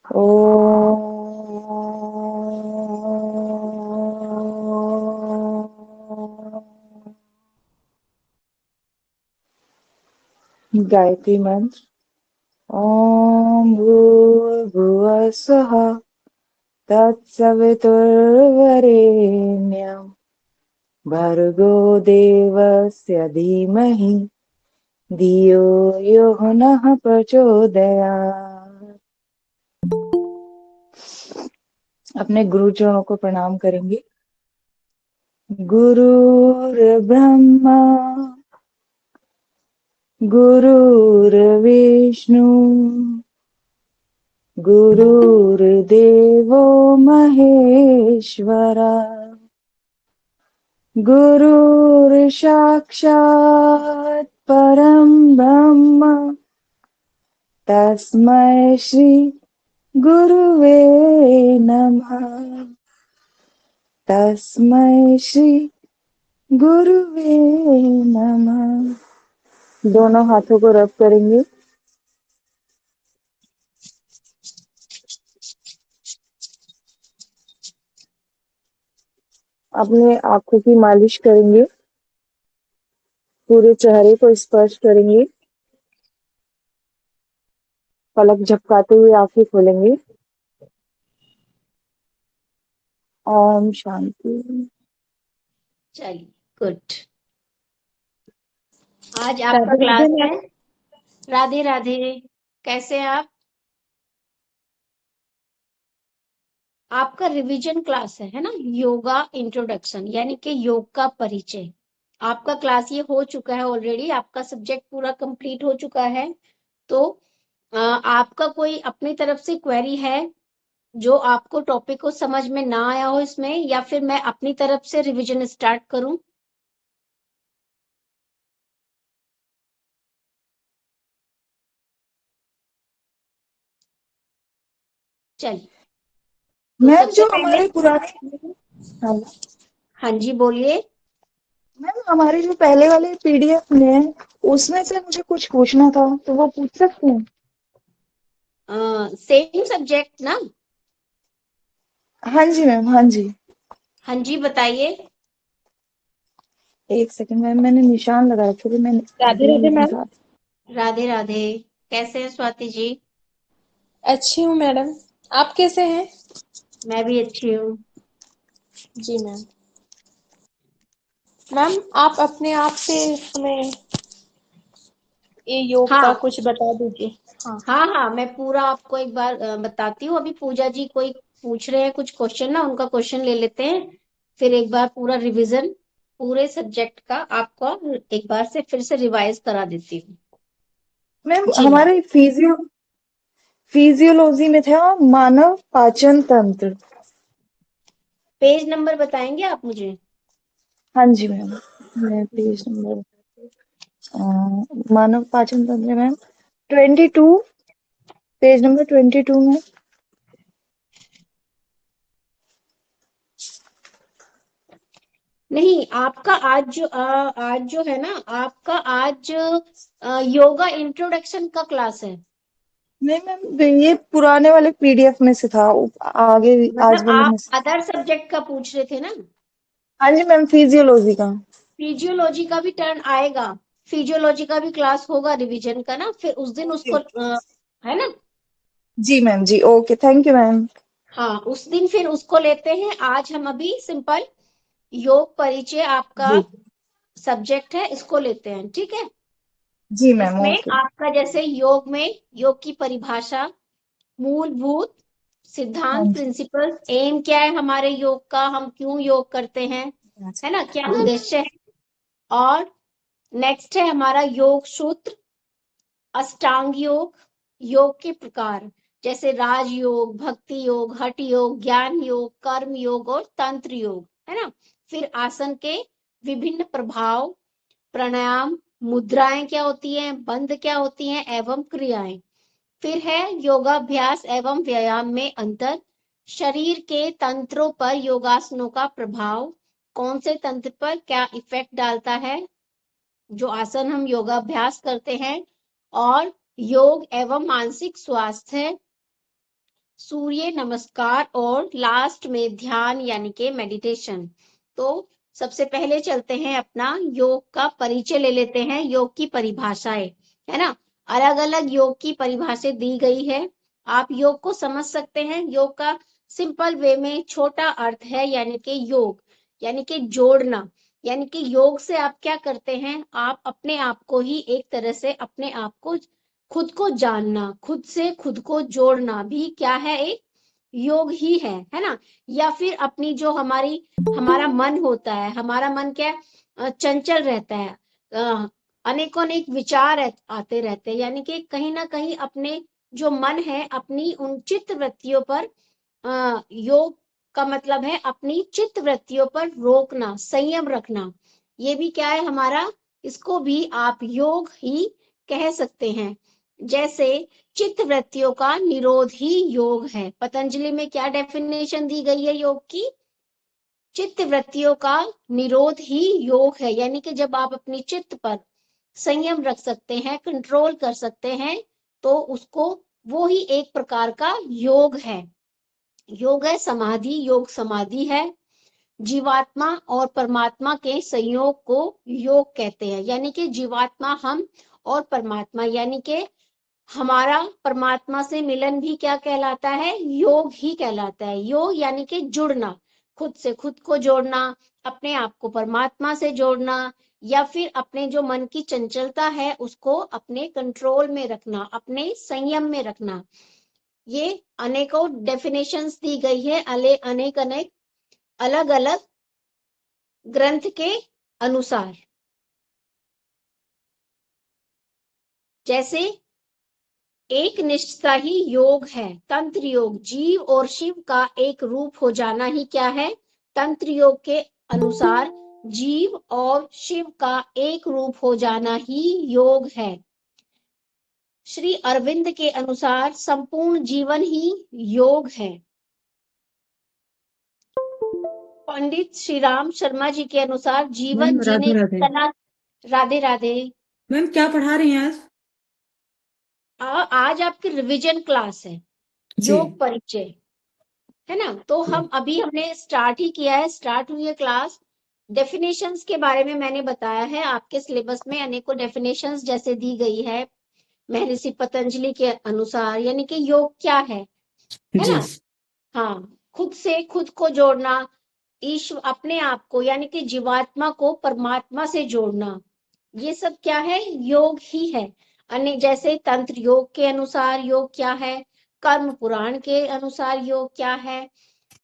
ॐ गायत्री मंत्र। ॐ भूर्भुवः स्वः तत्सवितुर्वरेण्यं भर्गो देवस्य धीमहि धियो यो नः प्रचोदयात्। अपने गुरुजनों को प्रणाम करेंगे। गुरुर्ब्रह्मा गुरुर्विष्णु गुरुर्देवो महेश्वरा गुरुर्साक्षात् परं ब्रह्म तस्मै श्री गुरुवे नमः। तस्मै श्री गुरुवे नमः। दोनों हाथों को रब करेंगे। अपने आंखों की मालिश करेंगे। पूरे चेहरे को स्पर्श करेंगे। पलक झपकाते हुए आंखें खोलेंगे। ओम शांति। चलिए, गुड। आज आपका राधे क्लास राधे। है। राधे राधे। कैसे हैं आप? आपका रिवीजन क्लास है ना? योगा इंट्रोडक्शन, यानी कि योग का परिचय। आपका क्लास ये हो चुका है ऑलरेडी, आपका सब्जेक्ट पूरा कंप्लीट हो चुका है। तो आपका कोई अपनी तरफ से क्वेरी है जो आपको टॉपिक को समझ में ना आया हो इसमें, या फिर मैं अपनी तरफ से रिवीजन स्टार्ट करूं? चलिए, तो मैम सबसे जो पहले, हमारे पुराने हाँ, हाँ जी बोलिए। मैम हमारे जो पहले वाले पीडीएफ में है उसमें से मुझे कुछ पूछना था तो वो पूछ सकते हैं? सेम सब्जेक्ट ना? हाँ जी मैम, हाँ जी। हाँ जी, बताइए। एक सेकंड मैम, मैंने निशान लगा रखे थे, मैंने राधे अभी राधे मैम। निकाल। राधे राधे। कैसे हैं स्वाति जी? अच्छी हूँ मैडम, आप कैसे हैं? मैं भी अच्छी हूँ। जी मैम। मैम आप अपने आप से हमें ये योग का हाँ कुछ बता दीजिए। हाँ। हाँ हाँ, मैं पूरा आपको एक बार बताती हूँ। अभी पूजा जी कोई पूछ रहे हैं कुछ क्वेश्चन ना, उनका क्वेश्चन ले लेते हैं, फिर एक बार पूरा रिवीजन पूरे सब्जेक्ट का आपको एक बार से फिर से रिवाइज करा देती हूँ। मैम जी मैम। हमारे फिजियोलॉजी में था मानव पाचन तंत्र। पेज नंबर बताएंगे आप मुझे? हाँ जी मैम, मैं पेज नंबर मानव पाचन तंत्र मैम 22, पेज नंबर 22 में। नहीं, आपका आज जो है ना, आपका आज योगा इंट्रोडक्शन का क्लास है। नहीं मैम, ये पुराने वाले पीडीएफ में से था, आगे आज मतलब वाले आप में से। अदर सब्जेक्ट का पूछ रहे थे ना? हाँ जी मैम, फिजियोलॉजी का। फिजियोलॉजी का भी टर्न आएगा, फिजियोलॉजी का भी क्लास होगा रिवीजन का ना, फिर उस दिन ओके उसको ओके। है ना? जी मैम जी, ओके, थैंक यू मैम। हाँ, उस दिन फिर उसको लेते हैं। आज हम अभी सिंपल योग परिचय आपका जी सब्जेक्ट है, इसको लेते हैं, ठीक है? जी मैम, इसमें ओके। आपका जैसे योग में योग की परिभाषा, मूलभूत हाँ सिद्धांत, जी। प्रिंसिपल, एम क्या है हमारे योग का, हम क्यों योग करते हैं, है ना, क्या उद्देश्य है। और नेक्स्ट है हमारा योग सूत्र, अष्टांग योग, योग के प्रकार जैसे राजयोग, भक्ति योग, हठ योग, ज्ञान योग, कर्म योग और तंत्र योग, है ना। फिर आसन के विभिन्न प्रभाव, प्राणायाम, मुद्राएं क्या होती हैं, बंध क्या होती हैं, एवं क्रियाएं। फिर है योगाभ्यास एवं व्यायाम में अंतर, शरीर के तंत्रों पर योगासनों का प्रभाव, कौन से तंत्र पर क्या इफेक्ट डालता है जो आसन हम योगाभ्यास करते हैं, और योग एवं मानसिक स्वास्थ्य, सूर्य नमस्कार और लास्ट में ध्यान यानी कि मेडिटेशन। तो सबसे पहले चलते हैं अपना योग का परिचय ले लेते हैं, योग की परिभाषाएं, है ना। अलग अलग योग की परिभाषाएं दी गई है, आप योग को समझ सकते हैं। योग का सिंपल वे में छोटा अर्थ है यानी कि योग यानी कि जोड़ना, यानी कि योग से आप क्या करते हैं, आप अपने आप को ही एक तरह से अपने आप को खुद को जानना, खुद से खुद को जोड़ना भी क्या है, एक योग ही है ना। या फिर अपनी जो हमारा मन होता है, हमारा मन क्या है, चंचल रहता है, अनेकों अनेक विचार आते रहते हैं, यानी कि कहीं ना कहीं अपने जो मन है अपनी उन चित्त वृत्तियों पर योग का मतलब है अपनी चित्त वृत्तियों पर रोकना, संयम रखना। ये भी क्या है हमारा, इसको भी आप योग ही कह सकते हैं। जैसे चित्त वृत्तियों का निरोध ही योग है। पतंजलि में क्या डेफिनेशन दी गई है योग की, चित्त वृत्तियों का निरोध ही योग है। यानी कि जब आप अपनी चित्त पर संयम रख सकते हैं, कंट्रोल कर सकते हैं, तो उसको वो ही एक प्रकार का योग है। योग है समाधि, योग समाधि है। जीवात्मा और परमात्मा के संयोग को योग कहते हैं, यानी कि जीवात्मा हम और परमात्मा, यानी कि हमारा परमात्मा से मिलन भी क्या कहलाता है, योग ही कहलाता है। योग यानी कि जुड़ना, खुद से खुद को जोड़ना, अपने आप को परमात्मा से जोड़ना, या फिर अपने जो मन की चंचलता है उसको अपने कंट्रोल में रखना, अपने संयम में रखना। ये अनेकों डेफिनेशंस दी गई है अनेक अनेक अलग अलग ग्रंथ के अनुसार। जैसे एक निष्ठता ही योग है, तंत्र योग, जीव और शिव का एक रूप हो जाना ही क्या है, तंत्र योग के अनुसार जीव और शिव का एक रूप हो जाना ही योग है। श्री अरविंद के अनुसार संपूर्ण जीवन ही योग है। पंडित श्री राम शर्मा जी के अनुसार जीवन मैम जीने राधे की राधे। कला। राधे राधे। मैम क्या पढ़ा रही हैं आज? आज आपकी रिवीजन क्लास है, जी। योग परिचय, है ना। तो हमने स्टार्ट ही किया है, स्टार्ट हुई है क्लास। डेफिनेशंस के बारे में मैंने बताया है, आपके सिलेबस में अनेकों डेफिनेशंस जैसे दी गई है महर्षि पतंजलि के अनुसार, यानी कि योग क्या है जी। ना। हाँ, खुद से खुद को जोड़ना, ईश्वर अपने आप को यानी कि जीवात्मा को परमात्मा से जोड़ना, ये सब क्या है, योग ही है। अन्य जैसे तंत्र योग के अनुसार योग क्या है, कर्म पुराण के अनुसार योग क्या है,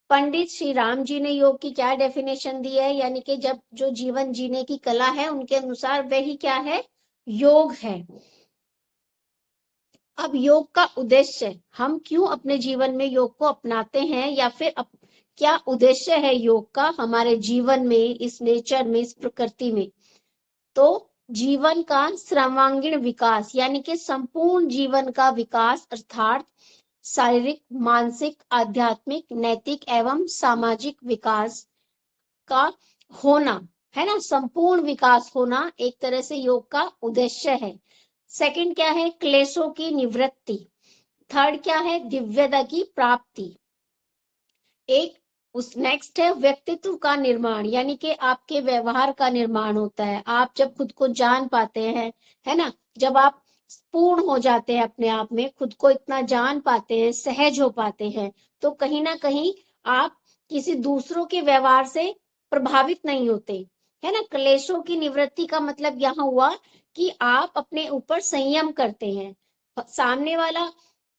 पंडित श्री राम जी ने योग की क्या डेफिनेशन दी है, यानी कि जब जो जीवन जीने की कला है उनके अनुसार वही क्या है, योग है। अब योग का उद्देश्य, हम क्यों अपने जीवन में योग को अपनाते हैं, या फिर क्या उद्देश्य है योग का हमारे जीवन में, इस नेचर में, इस प्रकृति में। तो जीवन का सर्वांगीण विकास, यानी कि संपूर्ण जीवन का विकास, अर्थात शारीरिक, मानसिक, आध्यात्मिक, नैतिक एवं सामाजिक विकास का होना, है ना। संपूर्ण विकास होना एक तरह से योग का उद्देश्य है। सेकंड क्या है, क्लेशों की निवृत्ति। थर्ड क्या है, दिव्यता की प्राप्ति। एक उस नेक्स्ट है व्यक्तित्व का निर्माण, यानी कि आपके व्यवहार का निर्माण होता है। आप जब खुद को जान पाते हैं, है ना, जब आप पूर्ण हो जाते हैं अपने आप में, खुद को इतना जान पाते हैं, सहज हो पाते हैं, तो कहीं ना कहीं आप किसी दूसरों के व्यवहार से प्रभावित नहीं होते, है ना। क्लेशों की निवृत्ति का मतलब यहाँ हुआ कि आप अपने ऊपर संयम करते हैं। सामने वाला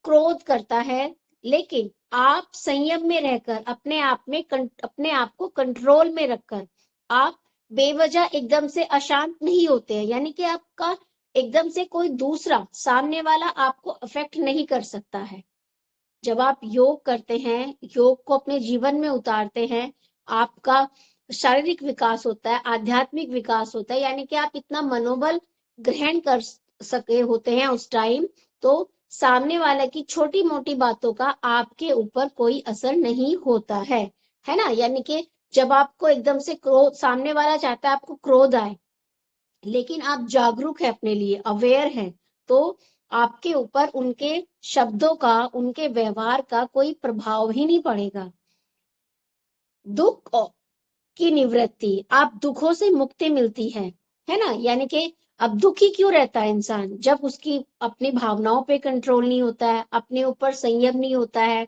क्रोध करता है, लेकिन आप संयम में रहकर अपने आप को कंट्रोल में रखकर आप बेवजह एकदम से अशांत नहीं होते हैं, यानी कि आपका एकदम से कोई दूसरा सामने वाला आपको अफेक्ट नहीं कर सकता है। जब आप योग करते हैं, योग को अपने जीवन में उतारते हैं, आपका शारीरिक विकास होता है, आध्यात्मिक विकास होता है, यानी कि आप इतना मनोबल ग्रहण कर सके होते हैं उस टाइम, तो सामने वाले की छोटी मोटी बातों का आपके ऊपर कोई असर नहीं होता है ना। यानी कि जब आपको एकदम से क्रोध, सामने वाला चाहता है आपको क्रोध आए, लेकिन आप जागरूक है, अपने लिए अवेयर हैं, तो आपके ऊपर उनके शब्दों का, उनके व्यवहार का कोई प्रभाव ही नहीं पड़ेगा। दुख की निवृत्ति, आप दुखों से मुक्ति मिलती है ना। यानी कि अब दुखी क्यों रहता है इंसान, जब उसकी अपनी भावनाओं पे कंट्रोल नहीं होता है, अपने ऊपर संयम नहीं होता है,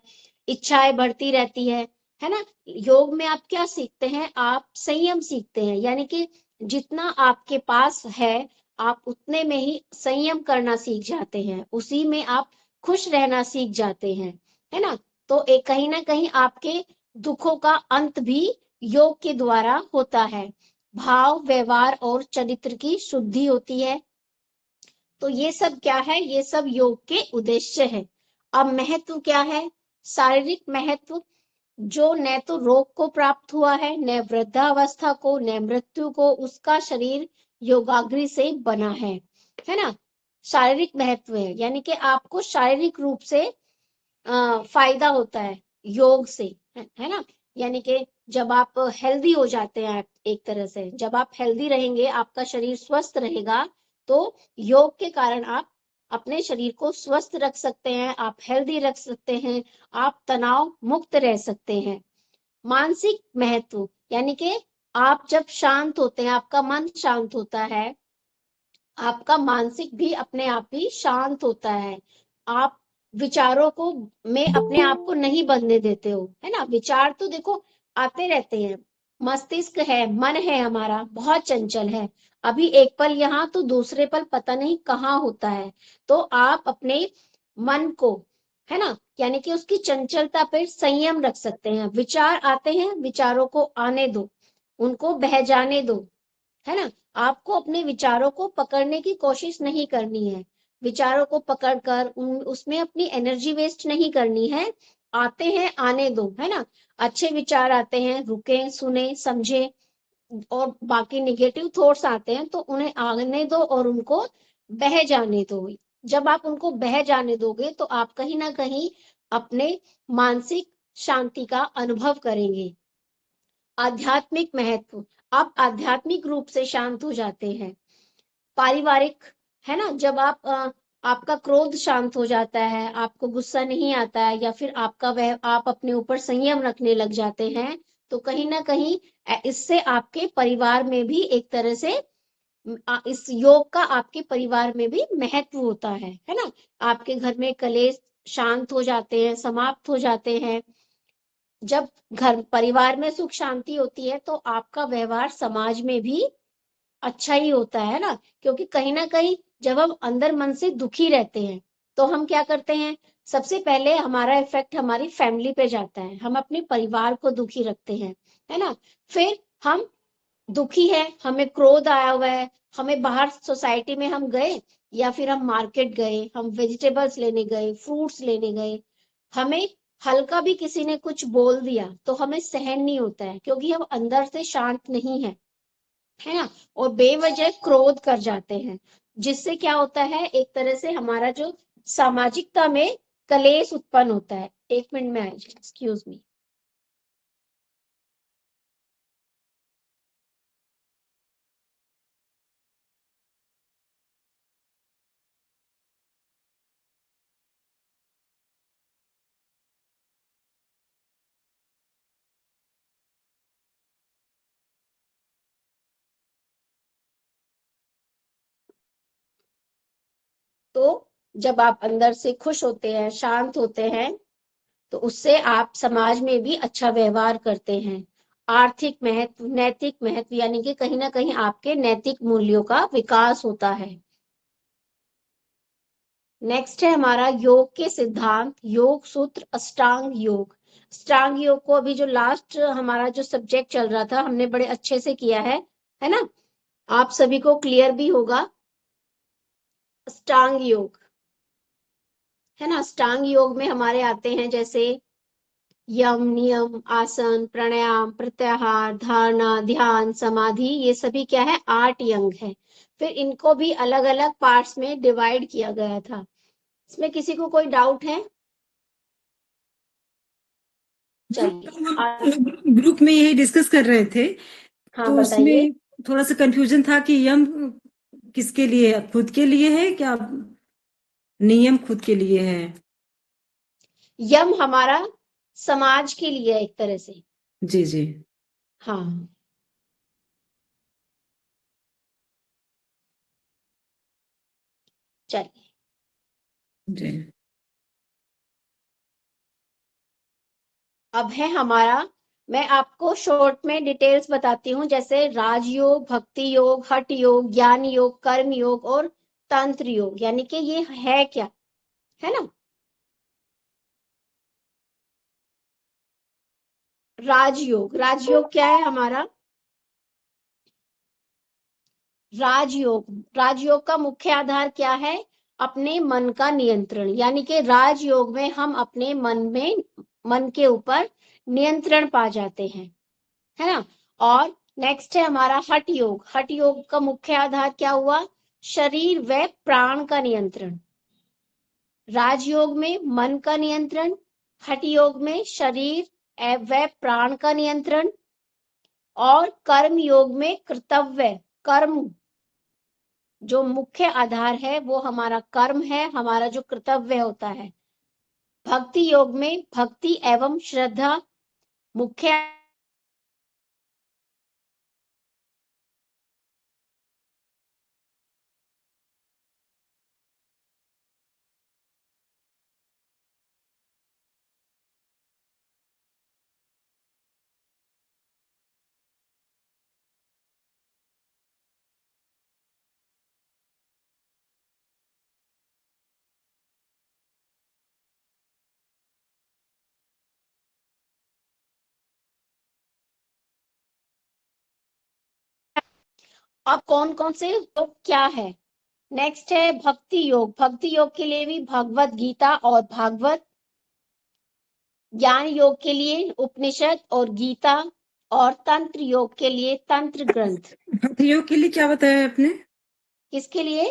इच्छाएं बढ़ती रहती है ना। योग में आप क्या सीखते हैं, आप संयम सीखते हैं। यानी कि जितना आपके पास है आप उतने में ही संयम करना सीख जाते हैं, उसी में आप खुश रहना सीख जाते हैं, है ना। तो एक कहीं ना कहीं आपके दुखों का अंत भी योग के द्वारा होता है। भाव, व्यवहार और चरित्र की शुद्धि होती है। तो ये सब क्या है, ये सब योग के उद्देश्य है। अब महत्व क्या है, शारीरिक महत्व, जो न तो रोग को प्राप्त हुआ है, न वृद्धावस्था को, न मृत्यु को, उसका शरीर योगाग्नि से बना है ना। शारीरिक महत्व है, यानी कि आपको शारीरिक रूप से फायदा होता है योग से, है ना। यानी कि जब आप हेल्दी हो जाते हैं, एक तरह से जब आप हेल्दी रहेंगे, आपका शरीर स्वस्थ रहेगा, तो योग के कारण आप अपने शरीर को स्वस्थ रख सकते हैं, आप हेल्दी रख सकते हैं, आप तनाव मुक्त रह सकते हैं। मानसिक महत्व, यानी कि आप जब शांत होते हैं, आपका मन शांत होता है, आपका मानसिक भी अपने आप ही शांत होता है। आप विचारों को में अपने आप को नहीं बंधने देते हो, है ना। विचार तो देखो आते रहते हैं, मस्तिष्क है, मन है हमारा, बहुत चंचल है। अभी एक पल यहाँ तो दूसरे पल पता नहीं कहाँ होता है। तो आप अपने मन को, है ना, यानी कि उसकी चंचलता पर संयम रख सकते हैं। विचार आते हैं, विचारों को आने दो, उनको बह जाने दो, है ना। आपको अपने विचारों को पकड़ने की कोशिश नहीं करनी है, विचारों को पकड़कर उसमें अपनी एनर्जी वेस्ट नहीं करनी है। आते हैं, आने दो, है ना। अच्छे विचार आते हैं, रुके, सुने, समझे, और बाकी निगेटिव थॉट्स आते हैं तो उन्हें आने दो और उनको बह जाने दो। जब आप उनको बह जाने दोगे तो आप कहीं ना कहीं अपने मानसिक शांति का अनुभव करेंगे। आध्यात्मिक महत्व, आप आध्यात्मिक रूप से शांत हो जाते हैं। पारिवारिक, है ना, जब आपका क्रोध शांत हो जाता है, आपको गुस्सा नहीं आता है, या फिर आपका वह आप अपने ऊपर संयम रखने लग जाते हैं, तो कहीं ना कहीं इससे आपके परिवार में भी एक तरह से इस योग का आपके परिवार में भी महत्व होता है ना। आपके घर में कलेश शांत हो जाते हैं, समाप्त हो जाते हैं। जब घर परिवार में सुख शांति होती है तो आपका व्यवहार समाज में भी अच्छा ही होता है ना। क्योंकि कहीं ना कहीं जब हम अंदर मन से दुखी रहते हैं तो हम क्या करते हैं, सबसे पहले हमारा इफेक्ट हमारी फैमिली पे जाता है, हम अपने परिवार को दुखी रखते हैं, है ना। फिर हम दुखी है, हमें क्रोध आया हुआ है, हमें बाहर सोसाइटी में हम गए, या फिर हम मार्केट गए, हम वेजिटेबल्स लेने गए, फ्रूट्स लेने गए, हमें हल्का भी किसी ने कुछ बोल दिया तो हमें सहन नहीं होता है, क्योंकि हम अंदर से शांत नहीं है ना। और बेवजह क्रोध कर जाते हैं, जिससे क्या होता है, एक तरह से हमारा जो सामाजिकता में कलेश उत्पन्न होता है। एक मिनट में आइए, एक्सक्यूज मी। तो जब आप अंदर से खुश होते हैं, शांत होते हैं, तो उससे आप समाज में भी अच्छा व्यवहार करते हैं। आर्थिक महत्व, नैतिक महत्व, यानी कि कहीं ना कहीं आपके नैतिक मूल्यों का विकास होता है। नेक्स्ट है हमारा योग के सिद्धांत, योग सूत्र, अष्टांग योग। अष्टांग योग को अभी जो लास्ट हमारा जो सब्जेक्ट चल रहा था हमने बड़े अच्छे से किया है ना। आप सभी को क्लियर भी होगा अष्टांग योग, है ना। अष्टांग योग में हमारे आते हैं जैसे यम, नियम, आसन, प्राणायाम, प्रत्याहार, धारणा, ध्यान, समाधि, ये सभी क्या है, 8 अंग है। फिर इनको भी अलग अलग पार्ट्स में डिवाइड किया गया था। इसमें किसी को कोई डाउट है? चलिए हम ग्रुप में यही डिस्कस कर रहे थे, हाँ तो बताइए। उसमें थोड़ा सा कंफ्यूजन था कि यम किसके लिए है, खुद के लिए है क्या, नियम खुद के लिए है। यम हमारा समाज के लिए है एक तरह से। जी जी। हाँ, चलिए। जी अब है हमारा, मैं आपको शॉर्ट में डिटेल्स बताती हूँ, जैसे राजयोग, भक्ति योग, हठ योग, ज्ञान योग, कर्म योग और तंत्र योग, यानी कि ये है क्या, है ना। राजयोग, राजयोग क्या है हमारा? राजयोग, राजयोग का मुख्य आधार क्या है? अपने मन का नियंत्रण, यानी कि राजयोग में हम अपने मन के ऊपर नियंत्रण पा जाते हैं, है ना। और नेक्स्ट है हमारा हठ योग। हठ योग का मुख्य आधार क्या हुआ? शरीर व प्राण का नियंत्रण। राजयोग में मन का नियंत्रण, हठ योग में शरीर व प्राण का नियंत्रण, और कर्म योग में कर्तव्य, कर्म जो मुख्य आधार है वो हमारा कर्म है, हमारा जो कर्तव्य होता है। भक्ति योग में भक्ति एवं श्रद्धा मुख्य। अब कौन कौन से योग क्या है? नेक्स्ट है भक्ति योग। भक्ति योग के लिए भी भगवत गीता और भागवत, ज्ञान योग के लिए उपनिषद और गीता, और तंत्र योग के लिए तंत्र ग्रंथ। हठ योग के लिए क्या बताया आपने? किसके लिए?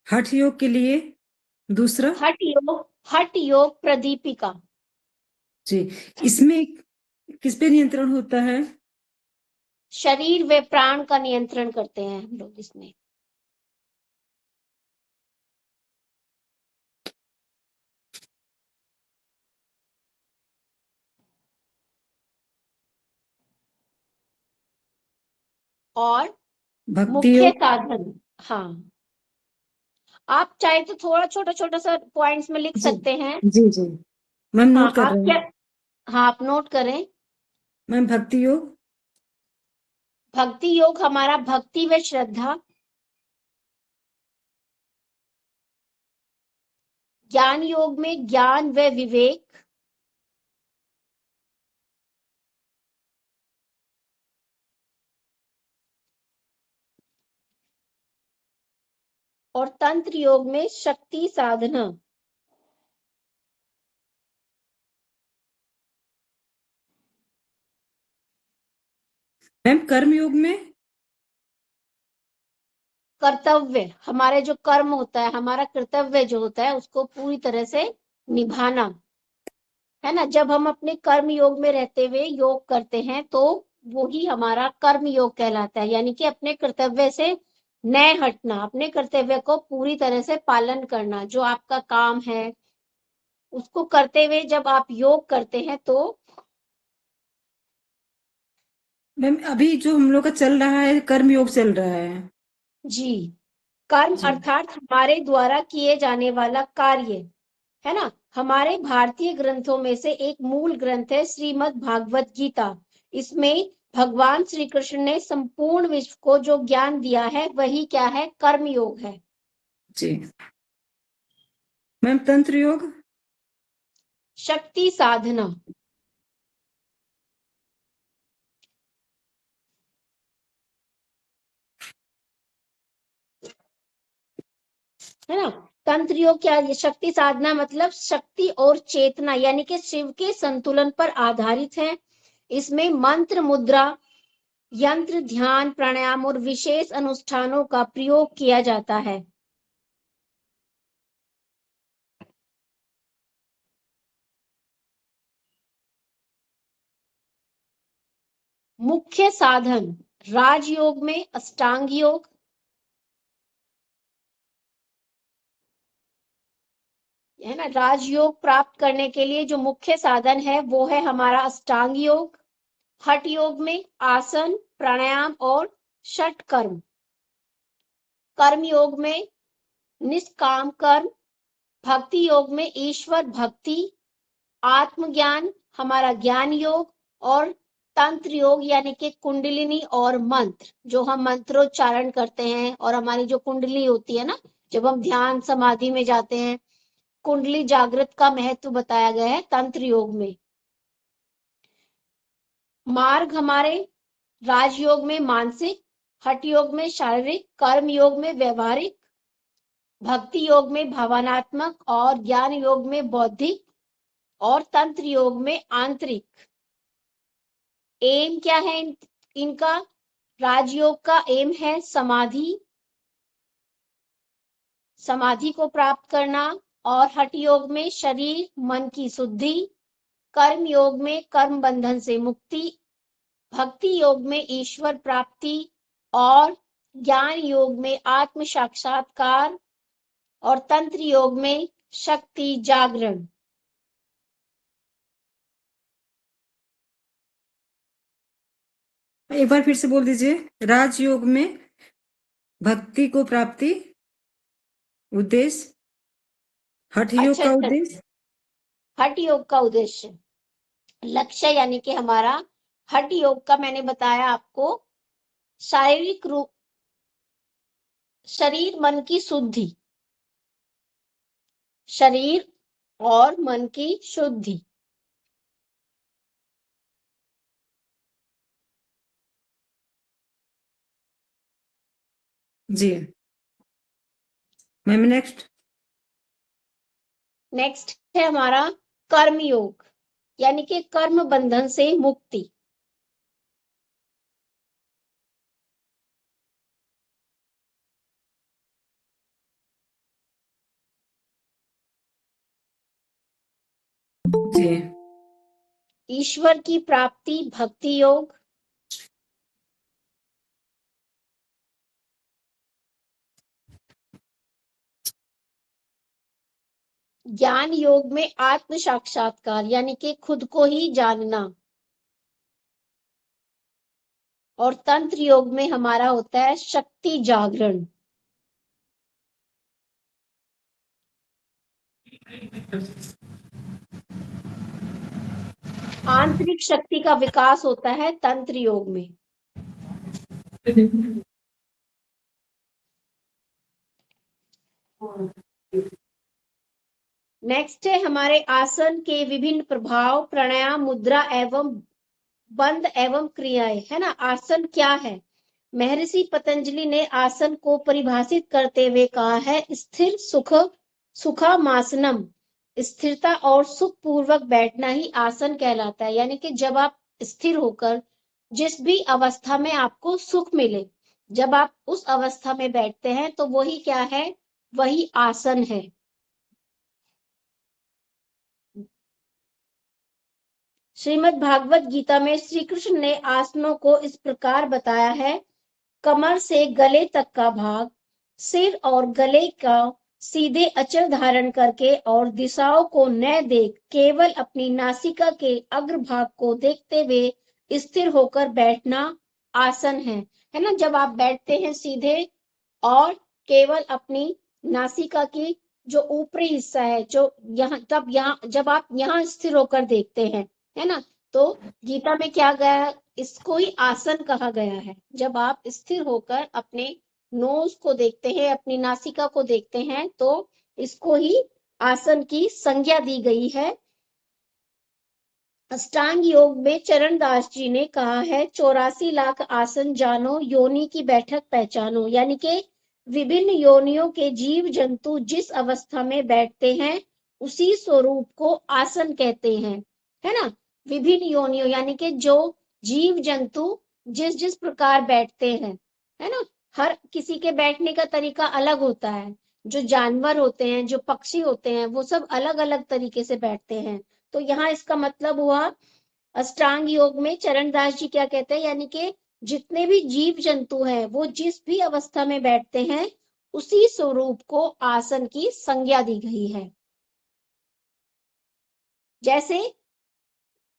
हठ योग के लिए दूसरा? हठ योग प्रदीपिका। जी। इसमें किस पे नियंत्रण होता है? शरीर व प्राण का नियंत्रण करते हैं हम लोग इसमें। और भक्ति मुख्य योग। साधन, हाँ, आप चाहे तो थोड़ा छोटा छोटा सा पॉइंट्स में लिख जी सकते हैं। जी जी, मैम हाँ नोट कर आप रहे क्या, हैं। हाँ आप नोट करें। मैम भक्ति योग। भक्ति योग हमारा भक्ति व श्रद्धा। ज्ञान योग में ज्ञान व विवेक। और तंत्र योग में शक्ति साधना। मैम कर्म योग में? कर्तव्य, हमारे जो कर्म होता है, हमारा कर्तव्य जो होता है उसको पूरी तरह से निभाना, है ना। जब हम अपने कर्म योग में रहते हुए योग करते हैं तो वो ही हमारा कर्म योग कहलाता है, यानी कि अपने कर्तव्य से न हटना, अपने कर्तव्य को पूरी तरह से पालन करना, जो आपका काम है उसको करते हुए जब आप योग करते हैं तो। मैम अभी जो हम लोग का चल रहा है कर्म योग चल रहा है। जी, कर्म जी अर्थात हमारे द्वारा किए जाने वाला कार्य, है ना। हमारे भारतीय ग्रंथों में से एक मूल ग्रंथ है श्रीमद् भागवत गीता। इसमें भगवान श्री कृष्ण ने संपूर्ण विश्व को जो ज्ञान दिया है वही क्या है? कर्म योग है। जी। मैम तंत्र योग? शक्ति साधना, है ना। तंत्र योग क्या है? शक्ति साधना मतलब शक्ति और चेतना, यानी कि शिव के संतुलन पर आधारित है। इसमें मंत्र, मुद्रा, यंत्र, ध्यान, प्राणायाम और विशेष अनुष्ठानों का प्रयोग किया जाता है। मुख्य साधन, राजयोग में अष्टांग योग, है ना। राजयोग प्राप्त करने के लिए जो मुख्य साधन है वो है हमारा अष्टांग योग। हठ योग में आसन, प्राणायाम और षट कर्म। कर्म योग में निष्काम कर्म। भक्ति योग में ईश्वर भक्ति, आत्मज्ञान हमारा ज्ञान योग, और तंत्र योग यानी कि कुंडलिनी और मंत्र, जो हम मंत्रोच्चारण करते हैं और हमारी जो कुंडली होती है ना, जब हम ध्यान समाधि में जाते हैं, कुंडली जागृत का महत्व बताया गया है तंत्र योग में। मार्ग हमारे राजयोग में मानसिक, हठ योग में शारीरिक, कर्म योग में व्यवहारिक, भक्ति योग में भावनात्मक और ज्ञान योग में बौद्धिक, और तंत्र योग में आंतरिक। एम क्या है इनका? राजयोग का एम है समाधि, समाधि को प्राप्त करना, और हठ योग में शरीर मन की शुद्धि, कर्म योग में कर्म बंधन से मुक्ति, भक्ति योग में ईश्वर प्राप्ति, और ज्ञान योग में आत्म साक्षात्कार, और तंत्र योग में शक्ति जागरण। एक बार फिर से बोल दीजिए। राजयोग में भक्ति को प्राप्ति उद्देश्य, हठ योग अच्छा का अच्छा, उद्देश्य, हठ योग का उद्देश्य, लक्ष्य यानी कि हमारा हठ योग का मैंने बताया आपको, शारीरिक रूप, शरीर मन की शुद्धि, शरीर और मन की शुद्धि। जी मैम। नेक्स्ट नेक्स्ट है हमारा कर्म योग, यानी कि कर्म बंधन से मुक्ति। जी ईश्वर की प्राप्ति भक्ति योग, ज्ञान योग में आत्म साक्षात्कार यानी कि खुद को ही जानना, और तंत्र योग में हमारा होता है शक्ति जागरण। आंतरिक शक्ति का विकास होता है तंत्र योग में। नेक्स्ट है हमारे आसन के विभिन्न प्रभाव, प्राणायाम, मुद्रा एवं बंद एवं क्रियाएं, है ना। आसन क्या है? महर्षि पतंजलि ने आसन को परिभाषित करते हुए कहा है, स्थिर सुखामासनम, स्थिरता और सुख पूर्वक बैठना ही आसन कहलाता है। यानी कि जब आप स्थिर होकर जिस भी अवस्था में आपको सुख मिले, जब आप उस अवस्था में बैठते हैं तो वही क्या है? वही आसन है। श्रीमद् भागवत गीता में श्री कृष्ण ने आसनों को इस प्रकार बताया है, कमर से गले तक का भाग, सिर और गले का सीधे अचल धारण करके और दिशाओं को न देख केवल अपनी नासिका के अग्रभाग को देखते हुए स्थिर होकर बैठना आसन है ना। जब आप बैठते हैं सीधे और केवल अपनी नासिका की जो ऊपरी हिस्सा है, जो यहाँ, तब यहाँ जब आप यहाँ स्थिर होकर देखते हैं, है ना, तो गीता में क्या गया, इसको ही आसन कहा गया है। जब आप स्थिर होकर अपने नोज को देखते हैं, अपनी नासिका को देखते हैं, तो इसको ही आसन की संज्ञा दी गई है। अष्टांग योग में चरण दास जी ने कहा है, 84 लाख आसन जानो, योनि की बैठक पहचानो। यानी कि विभिन्न योनियों के जीव जंतु जिस अवस्था में बैठते हैं उसी स्वरूप को आसन कहते हैं, है ना। विभिन्न योनियों यानी कि जो जीव जंतु जिस जिस प्रकार बैठते हैं, है ना, हर किसी के बैठने का तरीका अलग होता है। जो जानवर होते हैं, जो पक्षी होते हैं, वो सब अलग अलग तरीके से बैठते हैं। तो यहाँ इसका मतलब हुआ, अष्टांग योग में चरणदास जी क्या कहते हैं, यानी कि जितने भी जीव जंतु हैं वो जिस भी अवस्था में बैठते हैं उसी स्वरूप को आसन की संज्ञा दी गई है। जैसे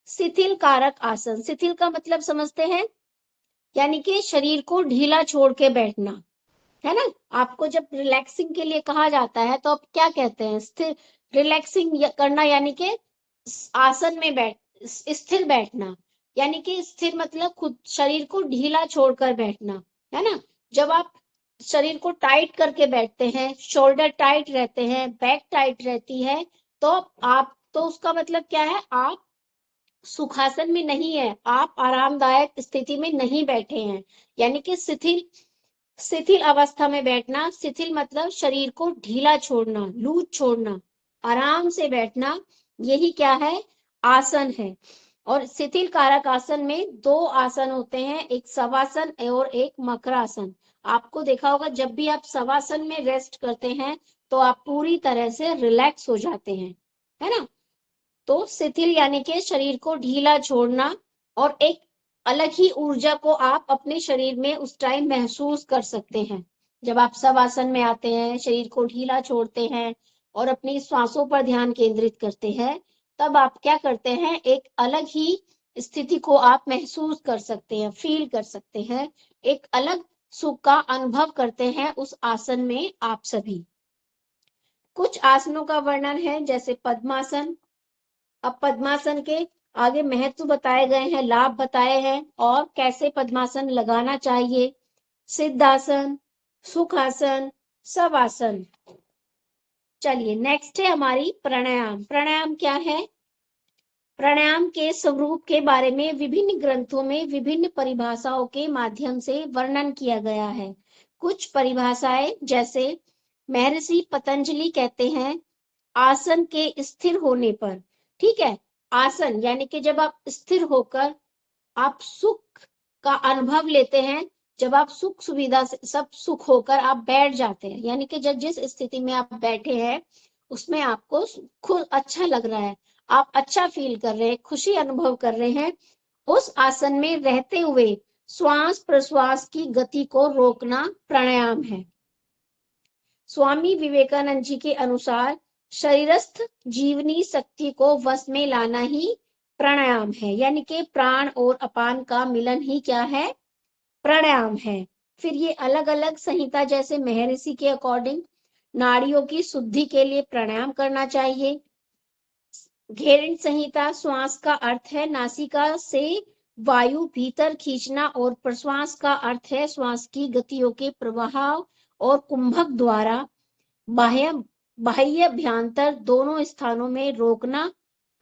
शिथिल कारक आसन। शिथिल का मतलब समझते हैं, यानी कि शरीर को ढीला छोड़ के बैठना, है ना। आपको जब रिलैक्सिंग के लिए कहा जाता है तो आप क्या कहते हैं, स्थिर रिलैक्सिंग करना, यानी कि आसन में स्थिर बैठना, यानी कि स्थिर मतलब खुद शरीर को ढीला छोड़कर बैठना, है ना। जब आप शरीर को टाइट करके बैठते हैं, शोल्डर टाइट रहते हैं, बैक टाइट रहती है, तो आप तो उसका मतलब क्या है, आप सुखासन में नहीं है, आप आरामदायक स्थिति में नहीं बैठे हैं। यानी कि शिथिल शिथिल अवस्था में बैठना। शिथिल मतलब शरीर को ढीला छोड़ना, लूज छोड़ना, आराम से बैठना, यही क्या है, आसन है। और शिथिल कारक आसन में दो आसन होते हैं, एक शवासन और एक मकरासन। आपको देखा होगा जब भी आप शवासन में रेस्ट करते हैं तो आप पूरी तरह से रिलैक्स हो जाते हैं, है ना। तो शिथिल यानी कि शरीर को ढीला छोड़ना, और एक अलग ही ऊर्जा को आप अपने शरीर में उस टाइम महसूस कर सकते हैं। जब आप शवासन में आते हैं, शरीर को ढीला छोड़ते हैं और अपनी श्वासों पर ध्यान केंद्रित करते हैं, तब आप क्या करते हैं, एक अलग ही स्थिति को आप महसूस कर सकते हैं, फील कर सकते हैं, एक अलग सुख का अनुभव करते हैं उस आसन में आप सभी। कुछ आसनों का वर्णन है, जैसे पद्मासन। अब पद्मासन के आगे महत्व बताए गए हैं, लाभ बताए हैं, और कैसे पद्मासन लगाना चाहिए। सिद्धासन, सुखासन, शवासन। चलिए नेक्स्ट है हमारी प्राणायाम। प्राणायाम क्या है? प्राणायाम के स्वरूप के बारे में विभिन्न ग्रंथों में विभिन्न परिभाषाओं के माध्यम से वर्णन किया गया है। कुछ परिभाषाएं, जैसे महर्षि पतंजलि कहते हैं, आसन के स्थिर होने पर, ठीक है, आसन यानी कि जब आप स्थिर होकर आप सुख का अनुभव लेते हैं, जब आप सुख सुविधा से सब सुख होकर आप बैठ जाते हैं, यानी कि जब जिस स्थिति में आप बैठे हैं उसमें आपको खुद अच्छा लग रहा है, आप अच्छा फील कर रहे हैं, खुशी अनुभव कर रहे हैं, उस आसन में रहते हुए श्वास प्रश्वास की गति को रोकना प्राणायाम है। स्वामी विवेकानंद जी के अनुसार शरीरस्थ जीवनी शक्ति को वश में लाना ही प्राणायाम है, यानी कि प्राण और अपान का मिलन ही क्या है, प्राणायाम है। फिर ये अलग अलग संहिता, जैसे महर्षि के अकॉर्डिंग नाड़ियों की शुद्धि के लिए प्राणायाम करना चाहिए। घेरिन संहिता, श्वास का अर्थ है नासिका से वायु भीतर खींचना, और प्रश्वास का अर्थ है श्वास की गतियों के प्रवाह और कुंभक द्वारा बाह्य बाह्य अभ्यंतर दोनों स्थानों में रोकना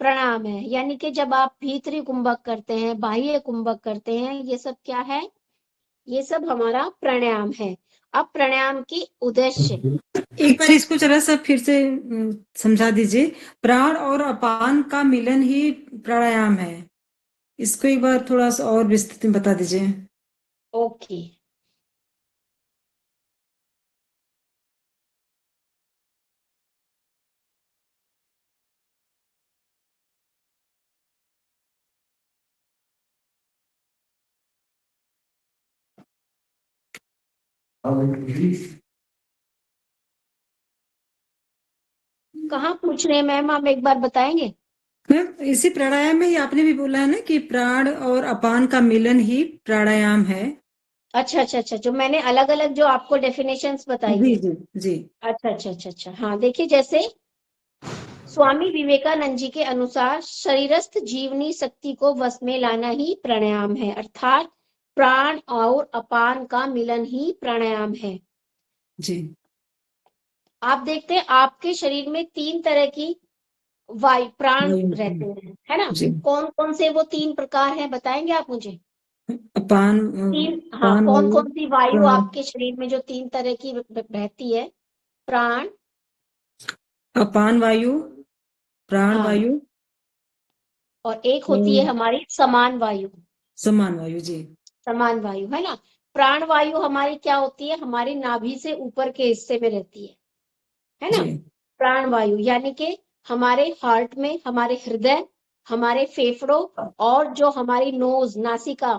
प्राणायाम है। यानी कि जब आप भीतरी कुंभक करते हैं, बाह्य कुंभक करते हैं, ये सब क्या है, ये सब हमारा प्राणायाम है। अब प्राणायाम की उद्देश्य, एक बार इसको जरा सा फिर से समझा दीजिए। प्राण और अपान का मिलन ही प्राणायाम है, इसको एक बार थोड़ा सा और विस्तृत में बता दीजिए। ओके। कहाँ पूछ रहे हैं मैम, आप एक बार बताएंगे? मैम इसी प्राणायाम में ही आपने भी बोला है ना कि प्राण और अपान का मिलन ही प्राणायाम है। अच्छा अच्छा अच्छा, जो मैंने अलग अलग जो आपको डेफिनेशंस बताई जी है। जी जी। अच्छा अच्छा अच्छा अच्छा, हाँ देखिए, जैसे स्वामी विवेकानंद जी के अनुसार शरीरस्थ जीवनी शक्ति को वश में लाना ही प्राणायाम है, अर्थात प्राण और अपान का मिलन ही प्राणायाम है। जी। आप देखते हैं आपके शरीर में तीन तरह की वायु प्राण रहते हैं, है ना। जी। कौन कौन से वो तीन प्रकार हैं, बताएंगे आप मुझे? अपान तीन, हाँ, अपान कौन वायु, कौन सी वायु प्राण, आपके शरीर में जो तीन तरह की रहती है? प्राण, अपान वायु, प्राण हाँ, वायु और एक होती है और हमारी समान वायु। समान वायु। जी समान वायु, है ना। प्राण वायु हमारी क्या होती है, हमारी नाभि से ऊपर के हिस्से में रहती है ना। जी प्राण वायु यानी कि हमारे हार्ट में, हमारे हृदय, हमारे फेफड़ों और जो हमारी नोज, नासिका,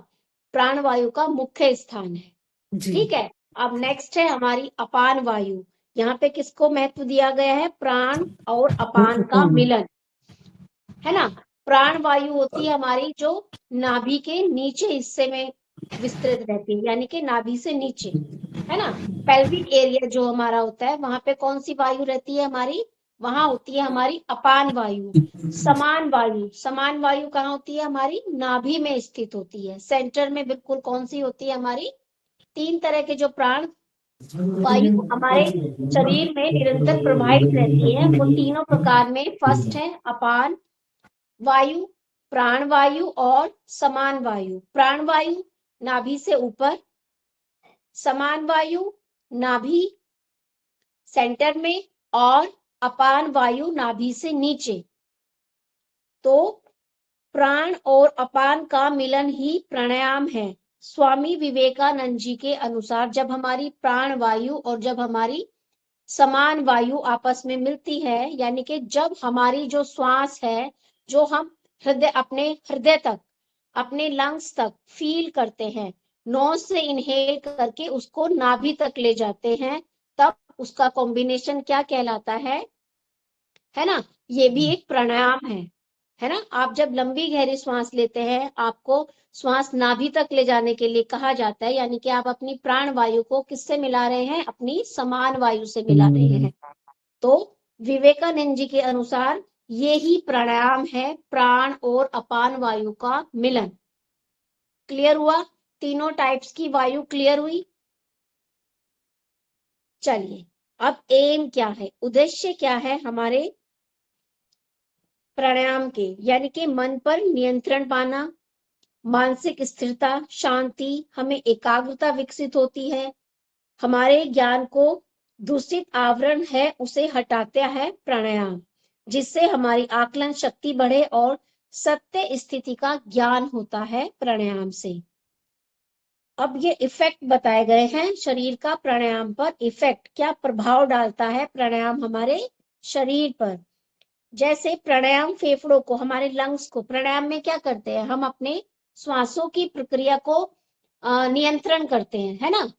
प्राण वायु का मुख्य स्थान है। जी। ठीक है। अब नेक्स्ट है हमारी अपान वायु। यहाँ पे किसको महत्व दिया गया है, प्राण और अपान का अपान। मिलन। है ना। प्राण वायु होती है हमारी जो नाभि के नीचे हिस्से में विस्तृत रहती है, यानी कि नाभि से नीचे, है ना। पेल्विक एरिया जो हमारा होता है वहां पे कौन सी वायु रहती है हमारी, वहां होती है हमारी अपान वायु। समान वायु, समान वायु कहाँ होती है हमारी, नाभि में स्थित होती है, सेंटर में बिल्कुल कौन सी होती है हमारी। तीन तरह के जो प्राण वायु हमारे शरीर में निरंतर प्रवाहित रहती है, वो तीनों प्रकार में फर्स्ट है अपान वायु, प्राण वायु और समान वायु। प्राण वायु नाभि से ऊपर, समान वायु नाभि सेंटर में, और अपान वायु नाभि से नीचे। तो प्राण और अपान का मिलन ही प्राणायाम है। स्वामी विवेकानंद जी के अनुसार जब हमारी प्राण वायु और जब हमारी समान वायु आपस में मिलती है, यानी कि जब हमारी जो श्वास है, जो हम अपने हृदय तक, अपने लंग्स तक फील करते हैं, नोज से इनहेल करके उसको नाभि तक ले जाते हैं, तब उसका कॉम्बिनेशन क्या कहलाता है ना। ये भी एक प्राणायाम है ना। आप जब लंबी गहरी श्वास लेते हैं, आपको श्वास नाभि तक ले जाने के लिए कहा जाता है, यानी कि आप अपनी प्राण वायु को किससे मिला रहे हैं, अपनी समान वायु से मिला रहे हैं। तो विवेकानंद जी के अनुसार ये ही प्राणायाम है, प्राण और अपान वायु का मिलन। क्लियर हुआ, तीनों टाइप्स की वायु क्लियर हुई। चलिए, अब एम क्या है, उद्देश्य क्या है हमारे प्राणायाम के, यानी कि मन पर नियंत्रण पाना, मानसिक स्थिरता, शांति, हमें एकाग्रता विकसित होती है, हमारे ज्ञान को दूषित आवरण है उसे हटाता है प्राणायाम, जिससे हमारी आकलन शक्ति बढ़े और सत्य स्थिति का ज्ञान होता है प्राणायाम से। अब ये इफेक्ट बताए गए हैं शरीर का प्राणायाम पर, इफेक्ट क्या प्रभाव डालता है प्राणायाम हमारे शरीर पर। जैसे प्राणायाम फेफड़ों को, हमारे लंग्स को, प्राणायाम में क्या करते हैं हम, अपने श्वासों की प्रक्रिया को नियंत्रण करते हैं, है ना।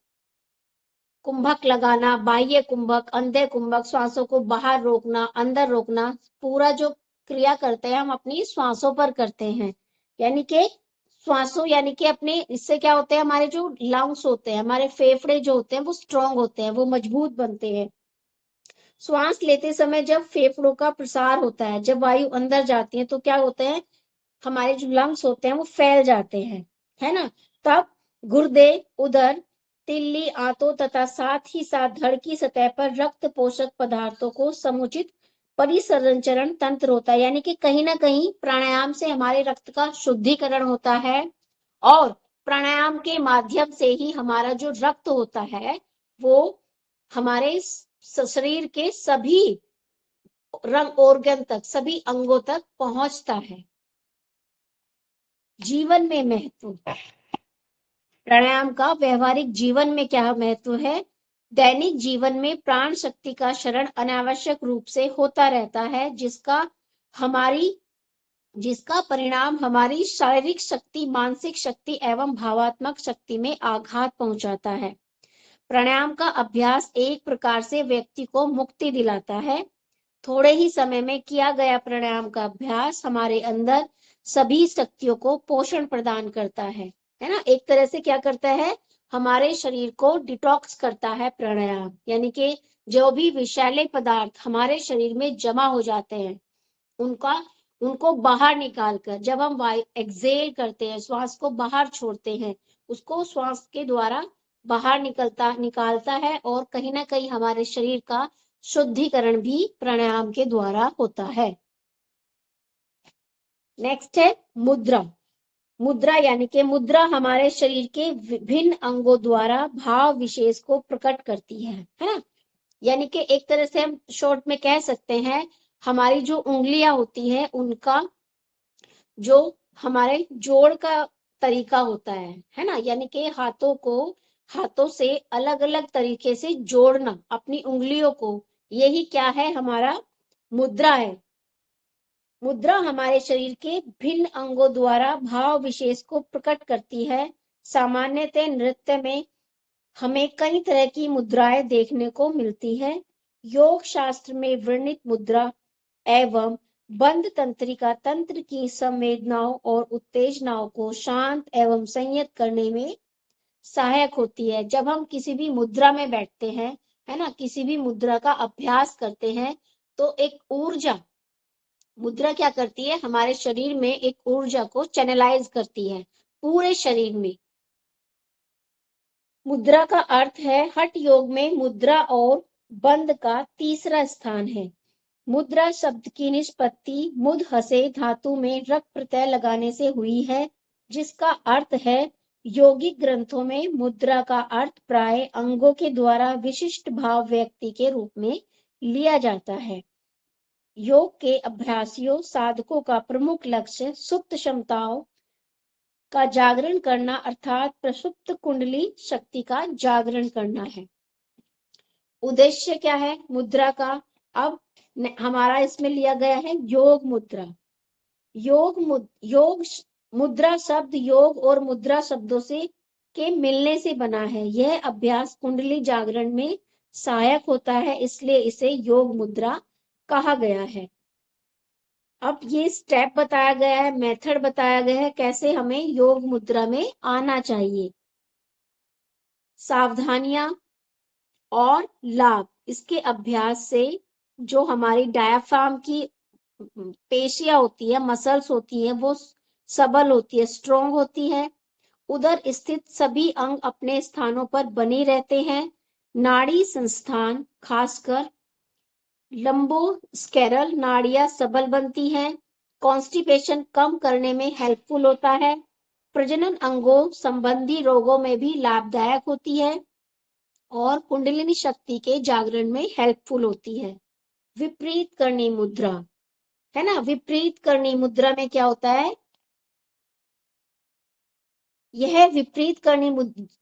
कुंभक लगाना, बाह्य कुंभक, अंधे कुंभक, श्वासों को बाहर रोकना, अंदर रोकना, पूरा जो क्रिया करते हैं हम अपनी श्वासों पर करते हैं। यानी कि श्वासों, यानी कि अपने, इससे क्या होते हैं, हमारे जो लंग्स होते हैं, हमारे फेफड़े जो होते हैं वो स्ट्रांग होते हैं, वो मजबूत बनते हैं। श्वास लेते समय जब फेफड़ों का प्रसार होता है, जब वायु अंदर जाती है, तो क्या होते हैं, हमारे जो लंग्स होते हैं वो फैल जाते हैं, है ना। तब गुर्दे, उदर, तिल्ली, आंतों तथा साथ ही साथ धड़ की सतह पर रक्त पोषक पदार्थों को समुचित परिसंचरण तंत्र होता है, यानी कि कहीं ना कहीं प्राणायाम से हमारे रक्त का शुद्धिकरण होता है, और प्राणायाम के माध्यम से ही हमारा जो रक्त होता है वो हमारे शरीर के सभी रंग ऑर्गन तक, सभी अंगों तक पहुंचता है। जीवन में महत्व प्राणायाम का, व्यवहारिक जीवन में क्या महत्व है। दैनिक जीवन में प्राण शक्ति का शरण अनावश्यक रूप से होता रहता है, जिसका परिणाम हमारी शारीरिक शक्ति, मानसिक शक्ति एवं भावात्मक शक्ति में आघात पहुंचाता है। प्राणायाम का अभ्यास एक प्रकार से व्यक्ति को मुक्ति दिलाता है। थोड़े ही समय में किया गया प्राणायाम का अभ्यास हमारे अंदर सभी शक्तियों को पोषण प्रदान करता है ना। एक तरह से क्या करता है, हमारे शरीर को डिटॉक्स करता है प्राणायाम, यानी कि जो भी विषैले पदार्थ हमारे शरीर में जमा हो जाते हैं उनको बाहर निकालकर, जब हम एक्सेल करते हैं, श्वास को बाहर छोड़ते हैं, उसको श्वास के द्वारा बाहर निकालता है, और कहीं ना कहीं हमारे शरीर का शुद्धिकरण भी प्राणायाम के द्वारा होता है। नेक्स्ट है मुद्रा। मुद्रा यानी कि मुद्रा हमारे शरीर के विभिन्न अंगों द्वारा भाव विशेष को प्रकट करती है ना। यानी कि एक तरह से हम शॉर्ट में कह सकते हैं, हमारी जो उंगलियां होती हैं उनका जो हमारे जोड़ का तरीका होता है ना। यानी कि हाथों से अलग अलग तरीके से जोड़ना अपनी उंगलियों को, यही क्या है, हमारा मुद्रा है। मुद्रा हमारे शरीर के भिन्न अंगों द्वारा भाव विशेष को प्रकट करती है। सामान्यतः नृत्य में हमें कई तरह की मुद्राएं देखने को मिलती है। योग शास्त्र में वर्णित मुद्रा एवं बंद तंत्रिका तंत्र की संवेदनाओं और उत्तेजनाओं को शांत एवं संयत करने में सहायक होती है। जब हम किसी भी मुद्रा में बैठते हैं, है ना, किसी भी मुद्रा का अभ्यास करते हैं, तो एक ऊर्जा, मुद्रा क्या करती है, हमारे शरीर में एक ऊर्जा को चैनलाइज करती है पूरे शरीर में। मुद्रा का अर्थ है, हठ योग में मुद्रा और बंद का तीसरा स्थान है। मुद्रा शब्द की निष्पत्ति मुद हसे धातु में रक प्रत्यय लगाने से हुई है, जिसका अर्थ है, योगिक ग्रंथों में मुद्रा का अर्थ प्राय अंगों के द्वारा विशिष्ट भाव व्यक्ति के रूप में लिया जाता है। योग के अभ्यासियों साधकों का प्रमुख लक्ष्य सुप्त क्षमताओं का जागरण करना अर्थात प्रसुप्त कुंडली शक्ति का जागरण करना है। उद्देश्य क्या है मुद्रा का? अब हमारा इसमें लिया गया है योग मुद्रा। योग मुद्रा शब्द योग और मुद्रा शब्दों से के मिलने से बना है। यह अभ्यास कुंडली जागरण में सहायक होता है, इसलिए इसे योग मुद्रा कहा गया है। अब ये स्टेप बताया गया है, मेथड बताया गया है, कैसे हमें योग मुद्रा में आना चाहिए। सावधानियां और लाभ इसके अभ्यास से जो हमारी डायाफ्राम की पेशियां होती है, मसल्स होती है, वो सबल होती है, स्ट्रोंग होती है। उधर स्थित सभी अंग अपने स्थानों पर बने रहते हैं। नाड़ी संस्थान खासकर लंबोस्केरल नाड़ियां सबल बनती हैं। कॉन्स्टिपेशन कम करने में हेल्पफुल होता है। प्रजनन अंगों संबंधी रोगों में भी लाभदायक होती है और कुंडलिनी शक्ति के जागरण में हेल्पफुल होती है। विपरीत करणी मुद्रा, है ना, विपरीत करणी मुद्रा में क्या होता है, यह विपरीत करणी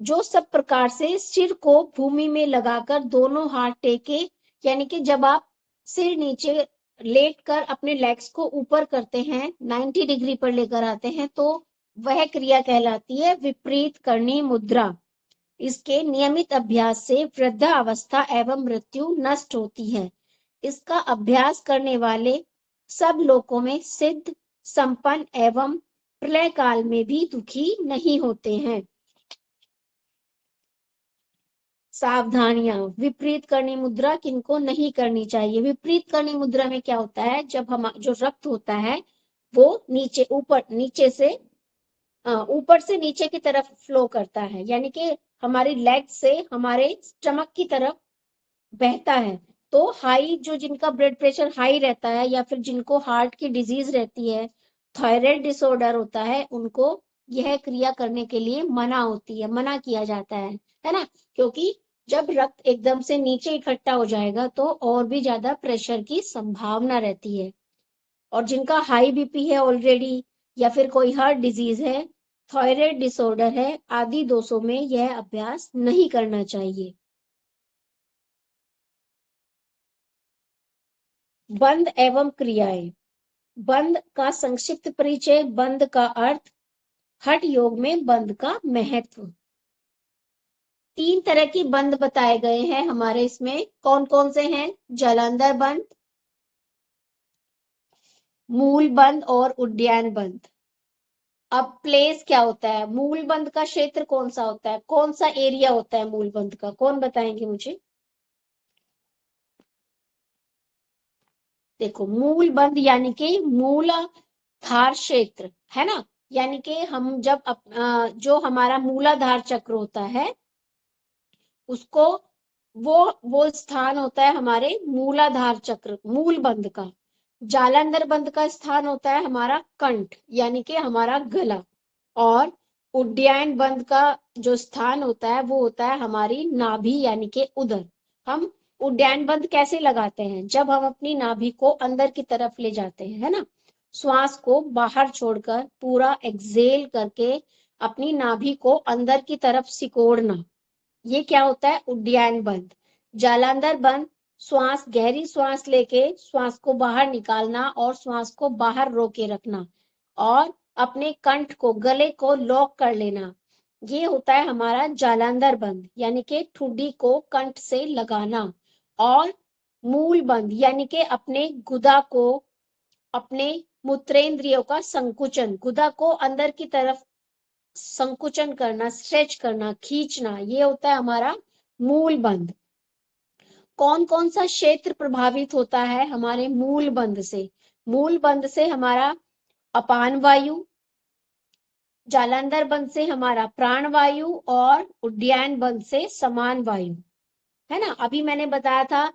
जो सब प्रकार से सिर को भूमि में लगाकर दोनों हाथ टेके, यानी कि जब आप सिर नीचे लेट कर अपने लेग्स को ऊपर करते हैं, 90 डिग्री पर लेकर आते हैं, तो वह क्रिया कहलाती है विपरीत करणी मुद्रा। इसके नियमित अभ्यास से वृद्धावस्था एवं मृत्यु नष्ट होती है। इसका अभ्यास करने वाले सब लोगों में सिद्ध, संपन्न एवं प्रलय काल में भी दुखी नहीं होते हैं। सावधानियां, विपरीत करनी मुद्रा किनको नहीं करनी चाहिए। विपरीत करनी मुद्रा में क्या होता है, जब हम जो रक्त होता है वो ऊपर से नीचे की तरफ फ्लो करता है, यानी कि हमारी लेग से हमारे स्टमक की तरफ बहता है। तो हाई, जो जिनका ब्लड प्रेशर हाई रहता है या फिर जिनको हार्ट की डिजीज रहती है, थायराइड डिसऑर्डर होता है, उनको यह क्रिया करने के लिए मना किया जाता है ना, क्योंकि जब रक्त एकदम से नीचे इकट्ठा हो जाएगा तो और भी ज्यादा प्रेशर की संभावना रहती है। और जिनका हाई बीपी है ऑलरेडी, या फिर कोई हार्ट डिजीज है, थायराइड डिसऑर्डर है आदि दोषों में यह अभ्यास नहीं करना चाहिए। बंद एवं क्रियाएं। बंद का संक्षिप्त परिचय। बंद का अर्थ, हठ योग में बंद का महत्व। 3 तरह की बंद बताए गए हैं हमारे इसमें। कौन कौन से हैं? जालंधर बंद, मूल बंद और उड्डयन बंद। अब प्लेस क्या होता है? मूल बंद का क्षेत्र कौन सा होता है, कौन सा एरिया होता है मूल बंद का, कौन बताएंगे मुझे? देखो, मूल बंद यानी कि मूलाधार क्षेत्र, है ना, यानी कि हम जब जो हमारा मूलाधार चक्र होता है उसको, वो स्थान होता है हमारे मूलाधार चक्र, मूल बंद का। जालंधर बंद का स्थान होता है हमारा कंठ, यानी कि हमारा गला। और उड्डयन बंद का जो स्थान होता है वो होता है हमारी नाभि, यानी कि उदर। हम उड्डयन बंद कैसे लगाते हैं? जब हम अपनी नाभि को अंदर की तरफ ले जाते हैं, है ना, श्वास को बाहर छोड़कर पूरा एक्सहेल करके अपनी नाभि को अंदर की तरफ सिकोड़ना, ये क्या होता है? उड्डयन बंद। जालंधर बंद, श्वास, गहरी श्वास लेके श्वास को बाहर निकालना और श्वास को बाहर रोके रखना और अपने कंठ को, गले को लॉक कर लेना, ये होता है हमारा जालंधर बंद, यानी कि ठुड्डी को कंठ से लगाना। और मूल बंद यानी कि अपने गुदा को अपने मूत्रेंद्रियों का संकुचन, गुदा को अंदर की तरफ संकुचन करना, स्ट्रेच करना, खींचना, ये होता है हमारा मूल बंध। कौन कौन सा क्षेत्र प्रभावित होता है हमारे मूल बंध से? मूल बंध से हमारा अपान वायु, जालंधर बंध से हमारा प्राण वायु, और उड्डयन बंध से समान वायु, है ना। अभी मैंने बताया था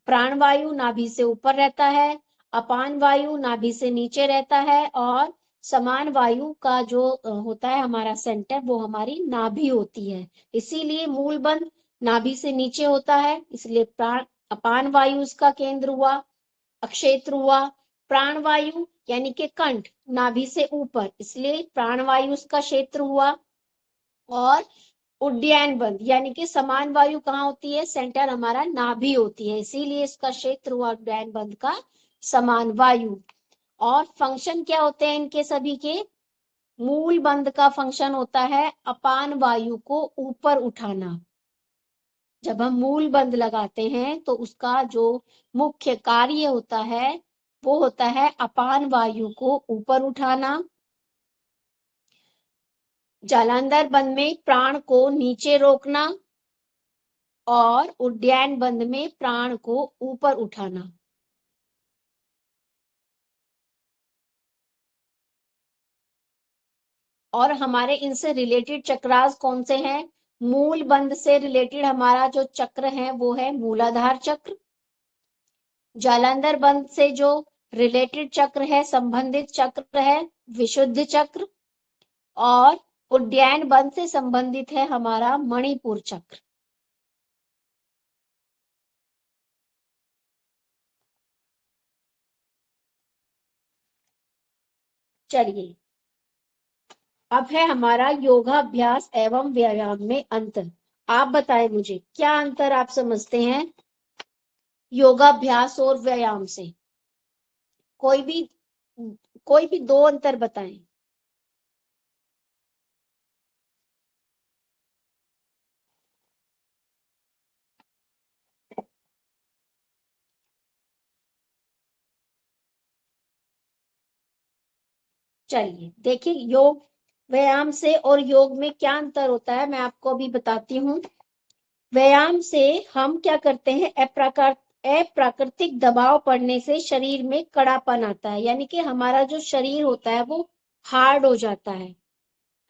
प्राण वायु नाभि से ऊपर रहता है, अपान वायु नाभि से नीचे रहता है, और समान वायु का जो होता है हमारा सेंटर, वो हमारी नाभि होती है। इसीलिए मूल बंध नाभि से नीचे होता है, इसलिए प्राण अपान वायु उसका केंद्र हुआ, अक्षेत्र हुआ। प्राण वायु यानी कि कंठ नाभि से ऊपर, इसलिए प्राण वायु उसका क्षेत्र हुआ। और उड्डयन बंध यानी कि समान वायु कहाँ होती है? सेंटर हमारा नाभि होती है, इसीलिए इसका क्षेत्र हुआ उड्डयन बंध का समान वायु। और फंक्शन क्या होते हैं इनके सभी के? मूल बंध का फंक्शन होता है अपान वायु को ऊपर उठाना। जब हम मूल बंध लगाते हैं तो उसका जो मुख्य कार्य होता है वो होता है अपान वायु को ऊपर उठाना। जालंधर बंध में प्राण को नीचे रोकना, और उड्डयन बंध में प्राण को ऊपर उठाना। और हमारे इनसे रिलेटेड चक्रास कौन से हैं? मूल बंध से रिलेटेड हमारा जो चक्र है वो है मूलाधार चक्र। जालंधर बंध से जो रिलेटेड चक्र है, संबंधित चक्र है विशुद्ध चक्र। और उड्डयन बंध से संबंधित है हमारा मणिपुर चक्र। चलिए, अब है हमारा योगाभ्यास एवं व्यायाम में अंतर। आप बताएं मुझे क्या अंतर आप समझते हैं योगाभ्यास और व्यायाम से? कोई भी दो अंतर बताएं। चलिए देखिए, योग व्यायाम से और योग में क्या अंतर होता है मैं आपको अभी बताती हूँ। व्यायाम से हम क्या करते हैं, अप्राकृतिक दबाव पड़ने से शरीर में कड़ापन आता है, यानी कि हमारा जो शरीर होता है वो हार्ड हो जाता है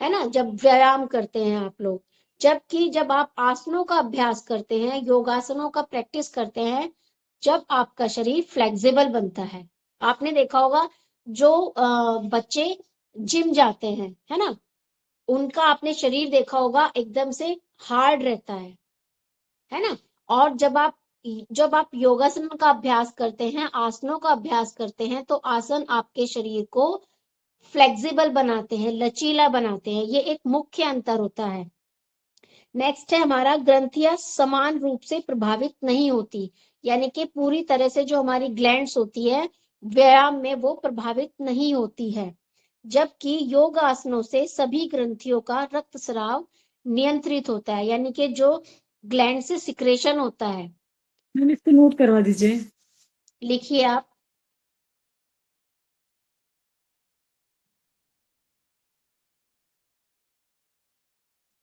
ना, जब व्यायाम करते हैं आप लोग। जबकि जब आप आसनों का अभ्यास करते हैं, योगासनों का प्रैक्टिस करते हैं, जब आपका शरीर फ्लेक्सिबल बनता है। आपने देखा होगा जो बच्चे जिम जाते हैं, है ना, उनका आपने शरीर देखा होगा एकदम से हार्ड रहता है ना। और जब आप योगासन का अभ्यास करते हैं, आसनों का अभ्यास करते हैं, तो आसन आपके शरीर को फ्लेक्सिबल बनाते हैं, लचीला बनाते हैं। ये एक मुख्य अंतर होता है। नेक्स्ट है हमारा ग्रंथियां समान रूप से प्रभावित नहीं होती, यानी कि पूरी तरह से जो हमारी ग्लैंड्स होती है व्यायाम में वो प्रभावित नहीं होती है। जबकि योग आसनों से सभी ग्रंथियों का रक्त स्राव नियंत्रित होता है, यानी कि जो ग्लैंड से सिक्रेशन होता है। मैम इसको नोट करवा दीजिए। लिखिए आप।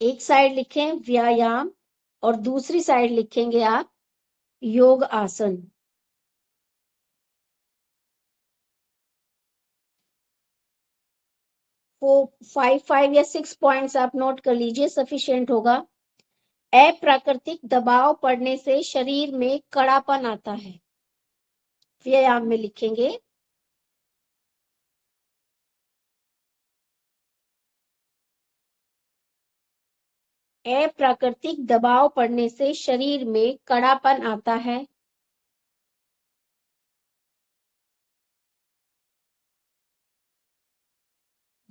एक साइड लिखें व्यायाम और दूसरी साइड लिखेंगे आप योग आसन। 5 या 6 पॉइंट्स आप नोट कर लीजिए, सफिशिएंट होगा। अप्राकृतिक दबाव पड़ने से शरीर में कड़ापन आता है, व्यायाम में लिखेंगे। अप्राकृतिक दबाव पड़ने से शरीर में कड़ापन आता है।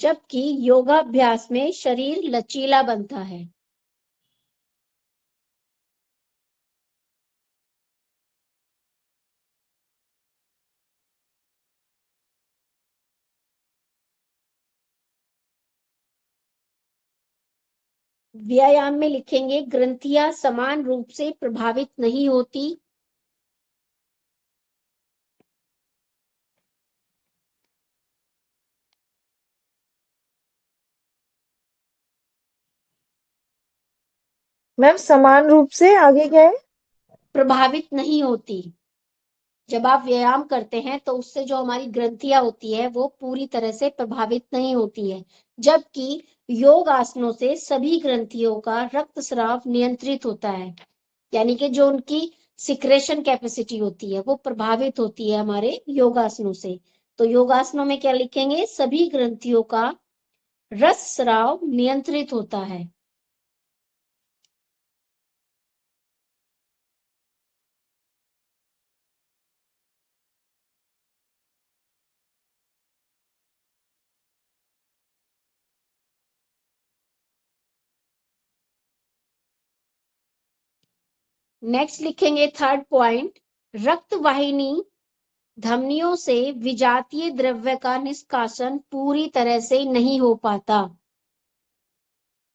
जबकि योगाभ्यास में शरीर लचीला बनता है। व्यायाम में लिखेंगे ग्रंथियां समान रूप से प्रभावित नहीं होती। मैम समान रूप से आगे क्या है? प्रभावित नहीं होती। जब आप व्यायाम करते हैं तो उससे जो हमारी ग्रंथियां होती है वो पूरी तरह से प्रभावित नहीं होती है, जबकि योग आसनों से सभी ग्रंथियों का रक्तस्राव नियंत्रित होता है। यानी कि जो उनकी सिक्रेशन कैपेसिटी होती है वो प्रभावित होती है हमारे योगासनों से। तो योगासनों में क्या लिखेंगे? सभी ग्रंथियों का रस स्राव नियंत्रित होता है। नेक्स्ट लिखेंगे थर्ड पॉइंट, रक्त वाहिनी धमनियों से विजातीय द्रव्य का निष्कासन पूरी तरह से नहीं हो पाता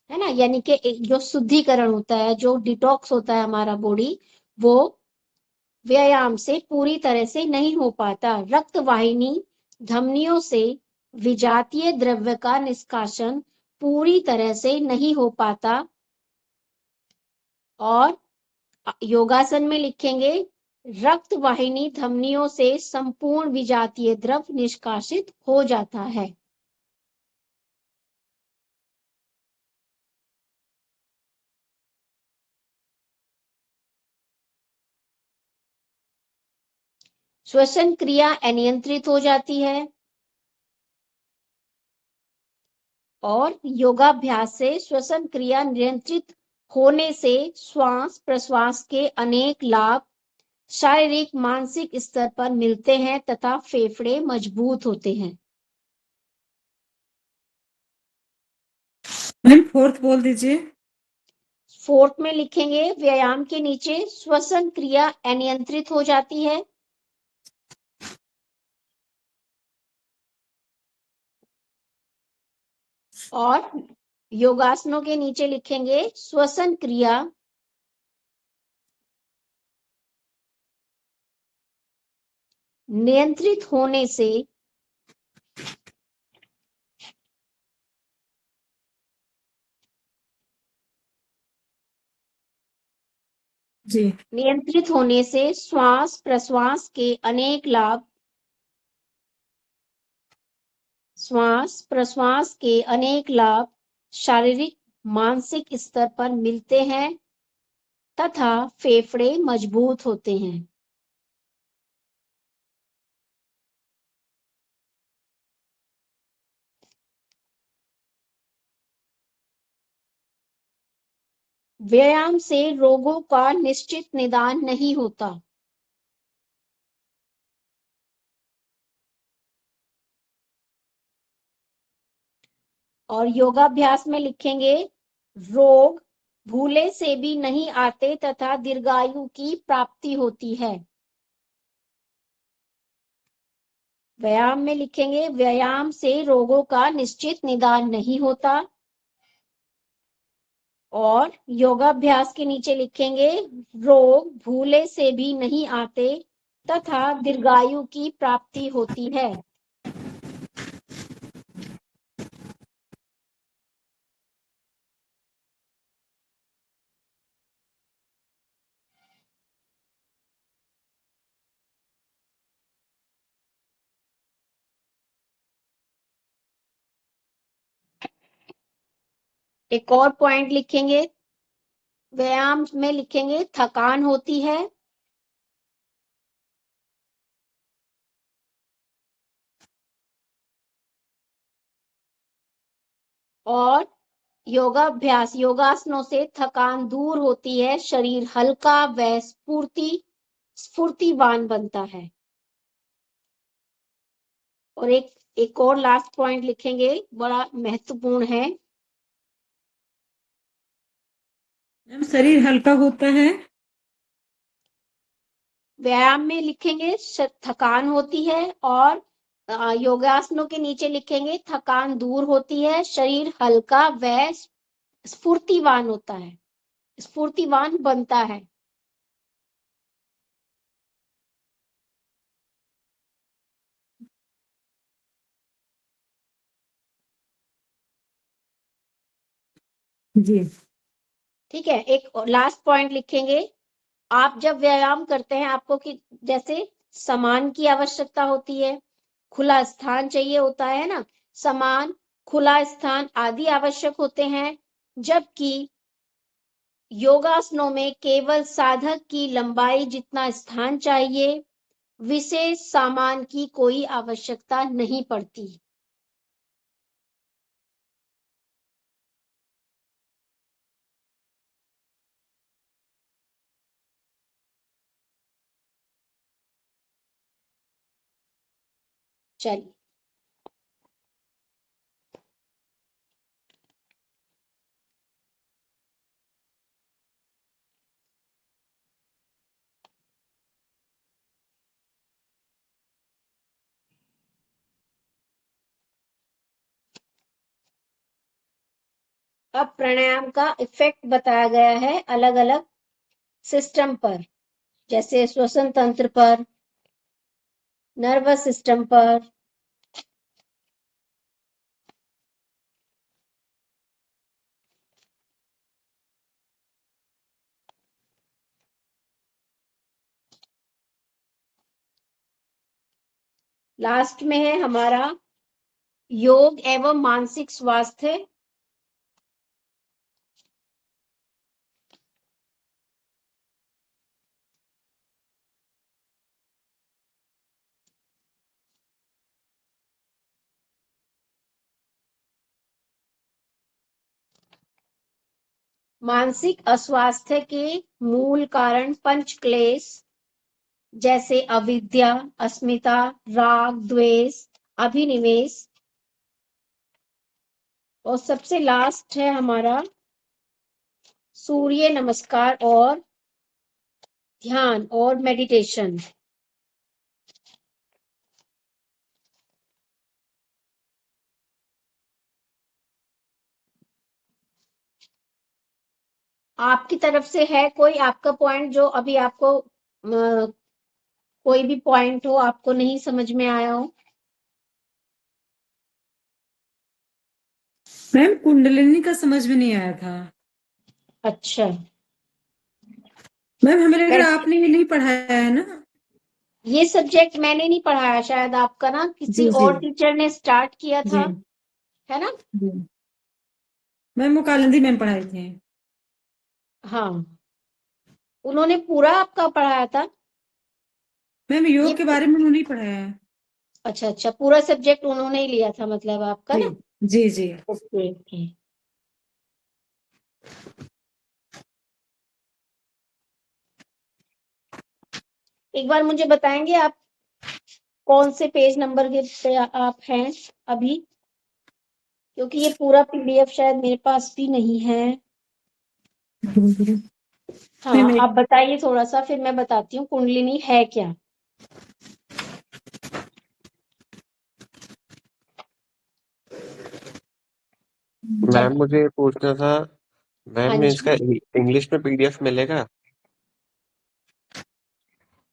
है ना। यानी कि एक जो शुद्धिकरण होता है, जो डिटॉक्स होता है हमारा बॉडी, वो व्यायाम से पूरी तरह से नहीं हो पाता। रक्त वाहिनी धमनियों से विजातीय द्रव्य का निष्कासन पूरी तरह से नहीं हो पाता। और योगासन में लिखेंगे, रक्त वाहिनी धमनियों से संपूर्ण विजातीय द्रव निष्कासित हो जाता है। श्वसन क्रिया अनियंत्रित हो जाती है और योगाभ्यास से श्वसन क्रिया नियंत्रित होने से श्वास प्रश्वास के अनेक लाभ शारीरिक मानसिक स्तर पर मिलते हैं तथा फेफड़े मजबूत होते हैं। मैम फोर्थ बोल दीजिए। फोर्थ में लिखेंगे, व्यायाम के नीचे श्वसन क्रिया अनियंत्रित हो जाती है और योगासनों के नीचे लिखेंगे, श्वसन क्रिया नियंत्रित होने से जी। नियंत्रित होने से श्वास प्रश्वास के अनेक लाभ श्वास प्रश्वास के अनेक लाभ शारीरिक मानसिक स्तर पर मिलते हैं तथा फेफड़े मजबूत होते हैं। व्यायाम से रोगों का निश्चित निदान नहीं होता। और योगाभ्यास में लिखेंगे, रोग भूले से भी नहीं आते तथा दीर्घायु की प्राप्ति होती है। व्यायाम में लिखेंगे, व्यायाम से रोगों का निश्चित निदान नहीं होता। और योगाभ्यास के नीचे लिखेंगे, रोग भूले से भी नहीं आते तथा दीर्घायु की प्राप्ति होती है। एक और पॉइंट लिखेंगे, व्यायाम में लिखेंगे, थकान होती है और योगासनों से थकान दूर होती है, शरीर हल्का व स्फूर्तिवान बनता है। और एक और लास्ट पॉइंट लिखेंगे, बड़ा महत्वपूर्ण है। मैम शरीर हल्का होता है। व्यायाम में लिखेंगे थकान होती है और योगासनों के नीचे लिखेंगे, थकान दूर होती है, शरीर हल्का व स्फूर्तिवान होता है, स्फूर्तिवान बनता है। जी। ठीक है, एक लास्ट पॉइंट लिखेंगे। आप जब व्यायाम करते हैं आपको कि जैसे सामान की आवश्यकता होती है, खुला स्थान चाहिए होता है ना, सामान, खुला स्थान आदि आवश्यक होते हैं, जबकि योगासनों में केवल साधक की लंबाई जितना स्थान चाहिए, विशेष सामान की कोई आवश्यकता नहीं पड़ती। चलिए, अब प्राणायाम का इफेक्ट बताया गया है अलग अलग सिस्टम पर, जैसे श्वसन तंत्र पर, नर्वस सिस्टम पर, लास्ट में है हमारा योग एवं मानसिक स्वास्थ्य। मानसिक अस्वास्थ्य के मूल कारण पंच क्लेश, जैसे अविद्या, अस्मिता, राग, द्वेष, अभिनिवेश, और सबसे लास्ट है हमारा सूर्य नमस्कार और ध्यान और मेडिटेशन। आपकी तरफ से है कोई आपका पॉइंट जो अभी आपको कोई भी पॉइंट हो आपको नहीं समझ में आया हो? मैम कुंडलिनी का समझ में नहीं आया था। अच्छा, मैम हमें लग रहा है वैसे आपने ये नहीं पढ़ाया है ना। ये सब्जेक्ट मैंने नहीं पढ़ाया, शायद आपका ना किसी जी जी और टीचर ने स्टार्ट किया जी था, है ना? जी मैम वो कालिंदी मैम पढ़ाई थी। हाँ, उन्होंने पूरा आपका पढ़ाया था? मैम ये योग के बारे में उन्होंने ही पढ़ाया है। अच्छा अच्छा, पूरा सब्जेक्ट उन्होंने ही लिया था मतलब आपका जी ना? जी जी ओके ओके। एक बार मुझे बताएंगे आप कौन से पेज नंबर के पे आप हैं अभी, क्योंकि ये पूरा पीडीएफ शायद मेरे पास भी नहीं है। हाँ, मैम आप बताइए थोड़ा सा, फिर मैं बताती हूँ कुंडलिनी है क्या। मैम चलिए, मुझे ये पूछना था, हाँ मैम इसका जी, इंग्लिश में पीडीएफ मिलेगा?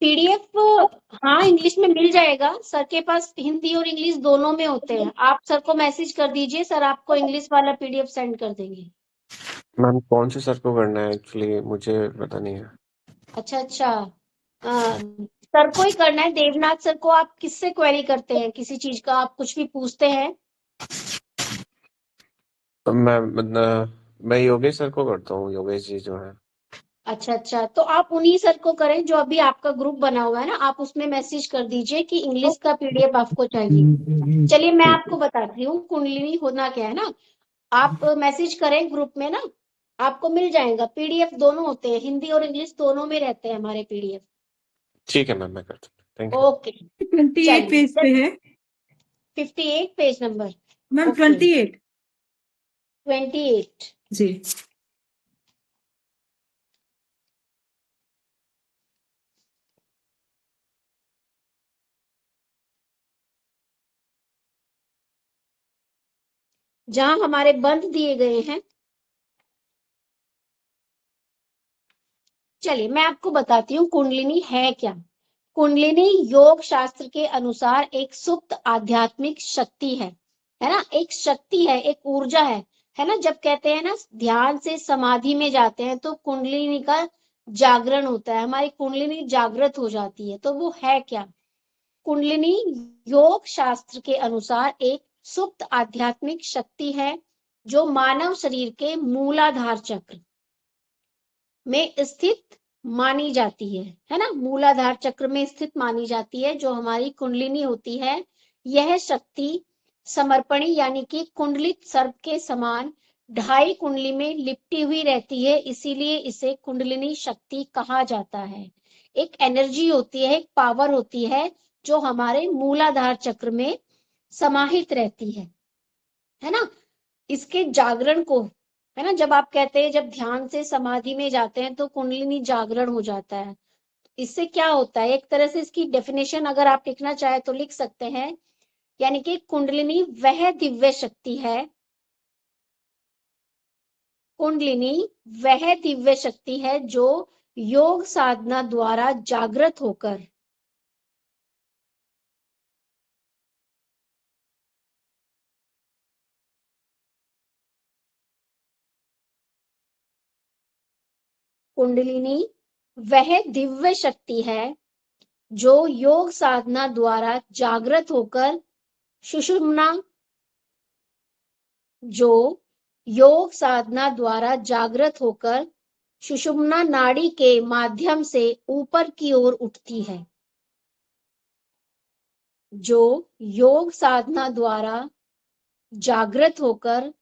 पीडीएफ हाँ इंग्लिश में मिल जाएगा, सर के पास हिंदी और इंग्लिश दोनों में होते हैं। आप सर को मैसेज कर दीजिए, सर आपको इंग्लिश वाला पीडीएफ सेंड कर देंगे। मैम कौन से सर को करना है, एक्चुअली मुझे पता नहीं है। अच्छा अच्छा, सर को ही करना है, देवनाथ सर को। आप किससे क्वेरी करते हैं, किसी चीज का आप कुछ भी पूछते हैं? तो मैं योगेश सर को करता हूँ, योगेश जी जो है। अच्छा अच्छा, तो आप उन्हीं सर को करें जो अभी आपका ग्रुप बना हुआ है ना, आप उसमें मैसेज कर दीजिए कि इंग्लिश का पीडीएफ आपको चाहिए। चलिए मैं ठीक आपको बताती हूँ कुंडलिनी होना क्या है ना। आप मैसेज करें ग्रुप में ना, आपको मिल जाएगा। पीडीएफ दोनों होते हैं, हिंदी और इंग्लिश दोनों में रहते हैं हमारे पीडीएफ। ठीक है मैम, मैं करता हूँ, थैंक यू। ओके, 28 पेज चलिए। पे है 58 पेज नंबर, मैम। ओके 28 28। जी जहां हमारे बंद दिए गए हैं, चलिए मैं आपको बताती हूँ कुंडलिनी है क्या। कुंडलिनी योग शास्त्र के अनुसार एक सुप्त आध्यात्मिक शक्ति है ना, एक शक्ति है, एक ऊर्जा है है ना। जब कहते हैं ना ध्यान से समाधि में जाते हैं तो कुंडलिनी का जागरण होता है, हमारी कुंडलिनी जागृत हो जाती है। तो वो है क्या? कुंडलिनी योग शास्त्र के अनुसार एक सुप्त आध्यात्मिक शक्ति है जो मानव शरीर के मूलाधार चक्र में स्थित मानी जाती है ना। मूलाधार चक्र में स्थित मानी जाती है जो हमारी कुंडलिनी होती है। यह शक्ति समर्पणी यानी कि कुंडलित सर्प के समान ढाई कुंडली में लिपटी हुई रहती है, इसीलिए इसे कुंडलिनी शक्ति कहा जाता है। एक एनर्जी होती है, एक पावर होती है जो हमारे मूलाधार चक्र में समाहित रहती है ना। इसके जागरण को, है ना, जब आप कहते हैं जब ध्यान से समाधि में जाते हैं तो कुंडलिनी जागरण हो जाता है। इससे क्या होता है, एक तरह से इसकी डेफिनेशन अगर आप लिखना चाहे तो लिख सकते हैं, यानी कि कुंडलिनी वह दिव्य शक्ति है, कुंडलिनी वह दिव्य शक्ति है जो योग साधना द्वारा जागृत होकर कुंडलिनी वह दिव्य शक्ति है जो योग साधना द्वारा जागृत होकर सुषुम्ना, जो योग साधना द्वारा जागृत होकर सुषुम्ना नाड़ी के माध्यम से ऊपर की ओर उठती है, जो योग साधना द्वारा जागृत होकर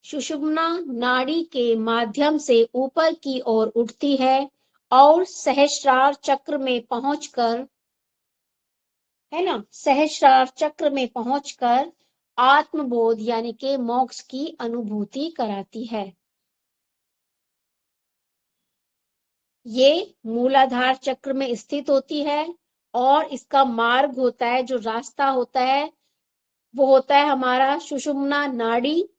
सुषुम्ना नाड़ी के माध्यम से ऊपर की ओर उठती है और सहस्रार चक्र में पहुंचकर, है ना, सहस्रार चक्र में पहुंचकर आत्मबोध यानी कि मोक्ष की अनुभूति कराती है। ये मूलाधार चक्र में स्थित होती है और इसका मार्ग होता है, जो रास्ता होता है वो होता है हमारा सुषुम्ना नाड़ी,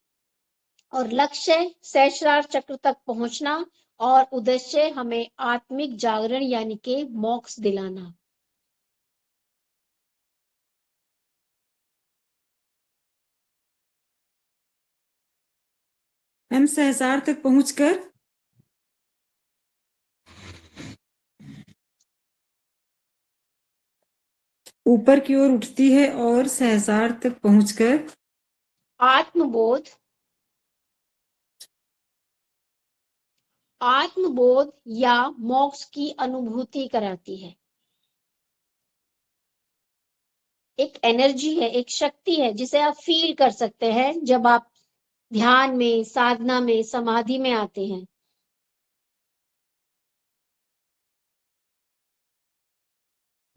और लक्ष्य सहस्रार चक्र तक पहुंचना और उद्देश्य हमें आत्मिक जागरण यानी कि मोक्ष दिलाना। हम सहस्रार तक पहुंचकर ऊपर की ओर उठती है और सहस्रार तक पहुंचकर आत्मबोध या मोक्ष की अनुभूति कराती है। एक एनर्जी है, एक शक्ति है जिसे आप फील कर सकते हैं जब आप ध्यान में, साधना में, समाधि में आते हैं।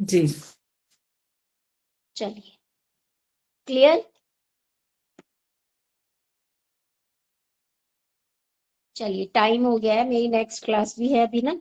जी। चलिए, क्लियर? चलिए, टाइम हो गया है, मेरी नेक्स्ट क्लास भी है अभी ना।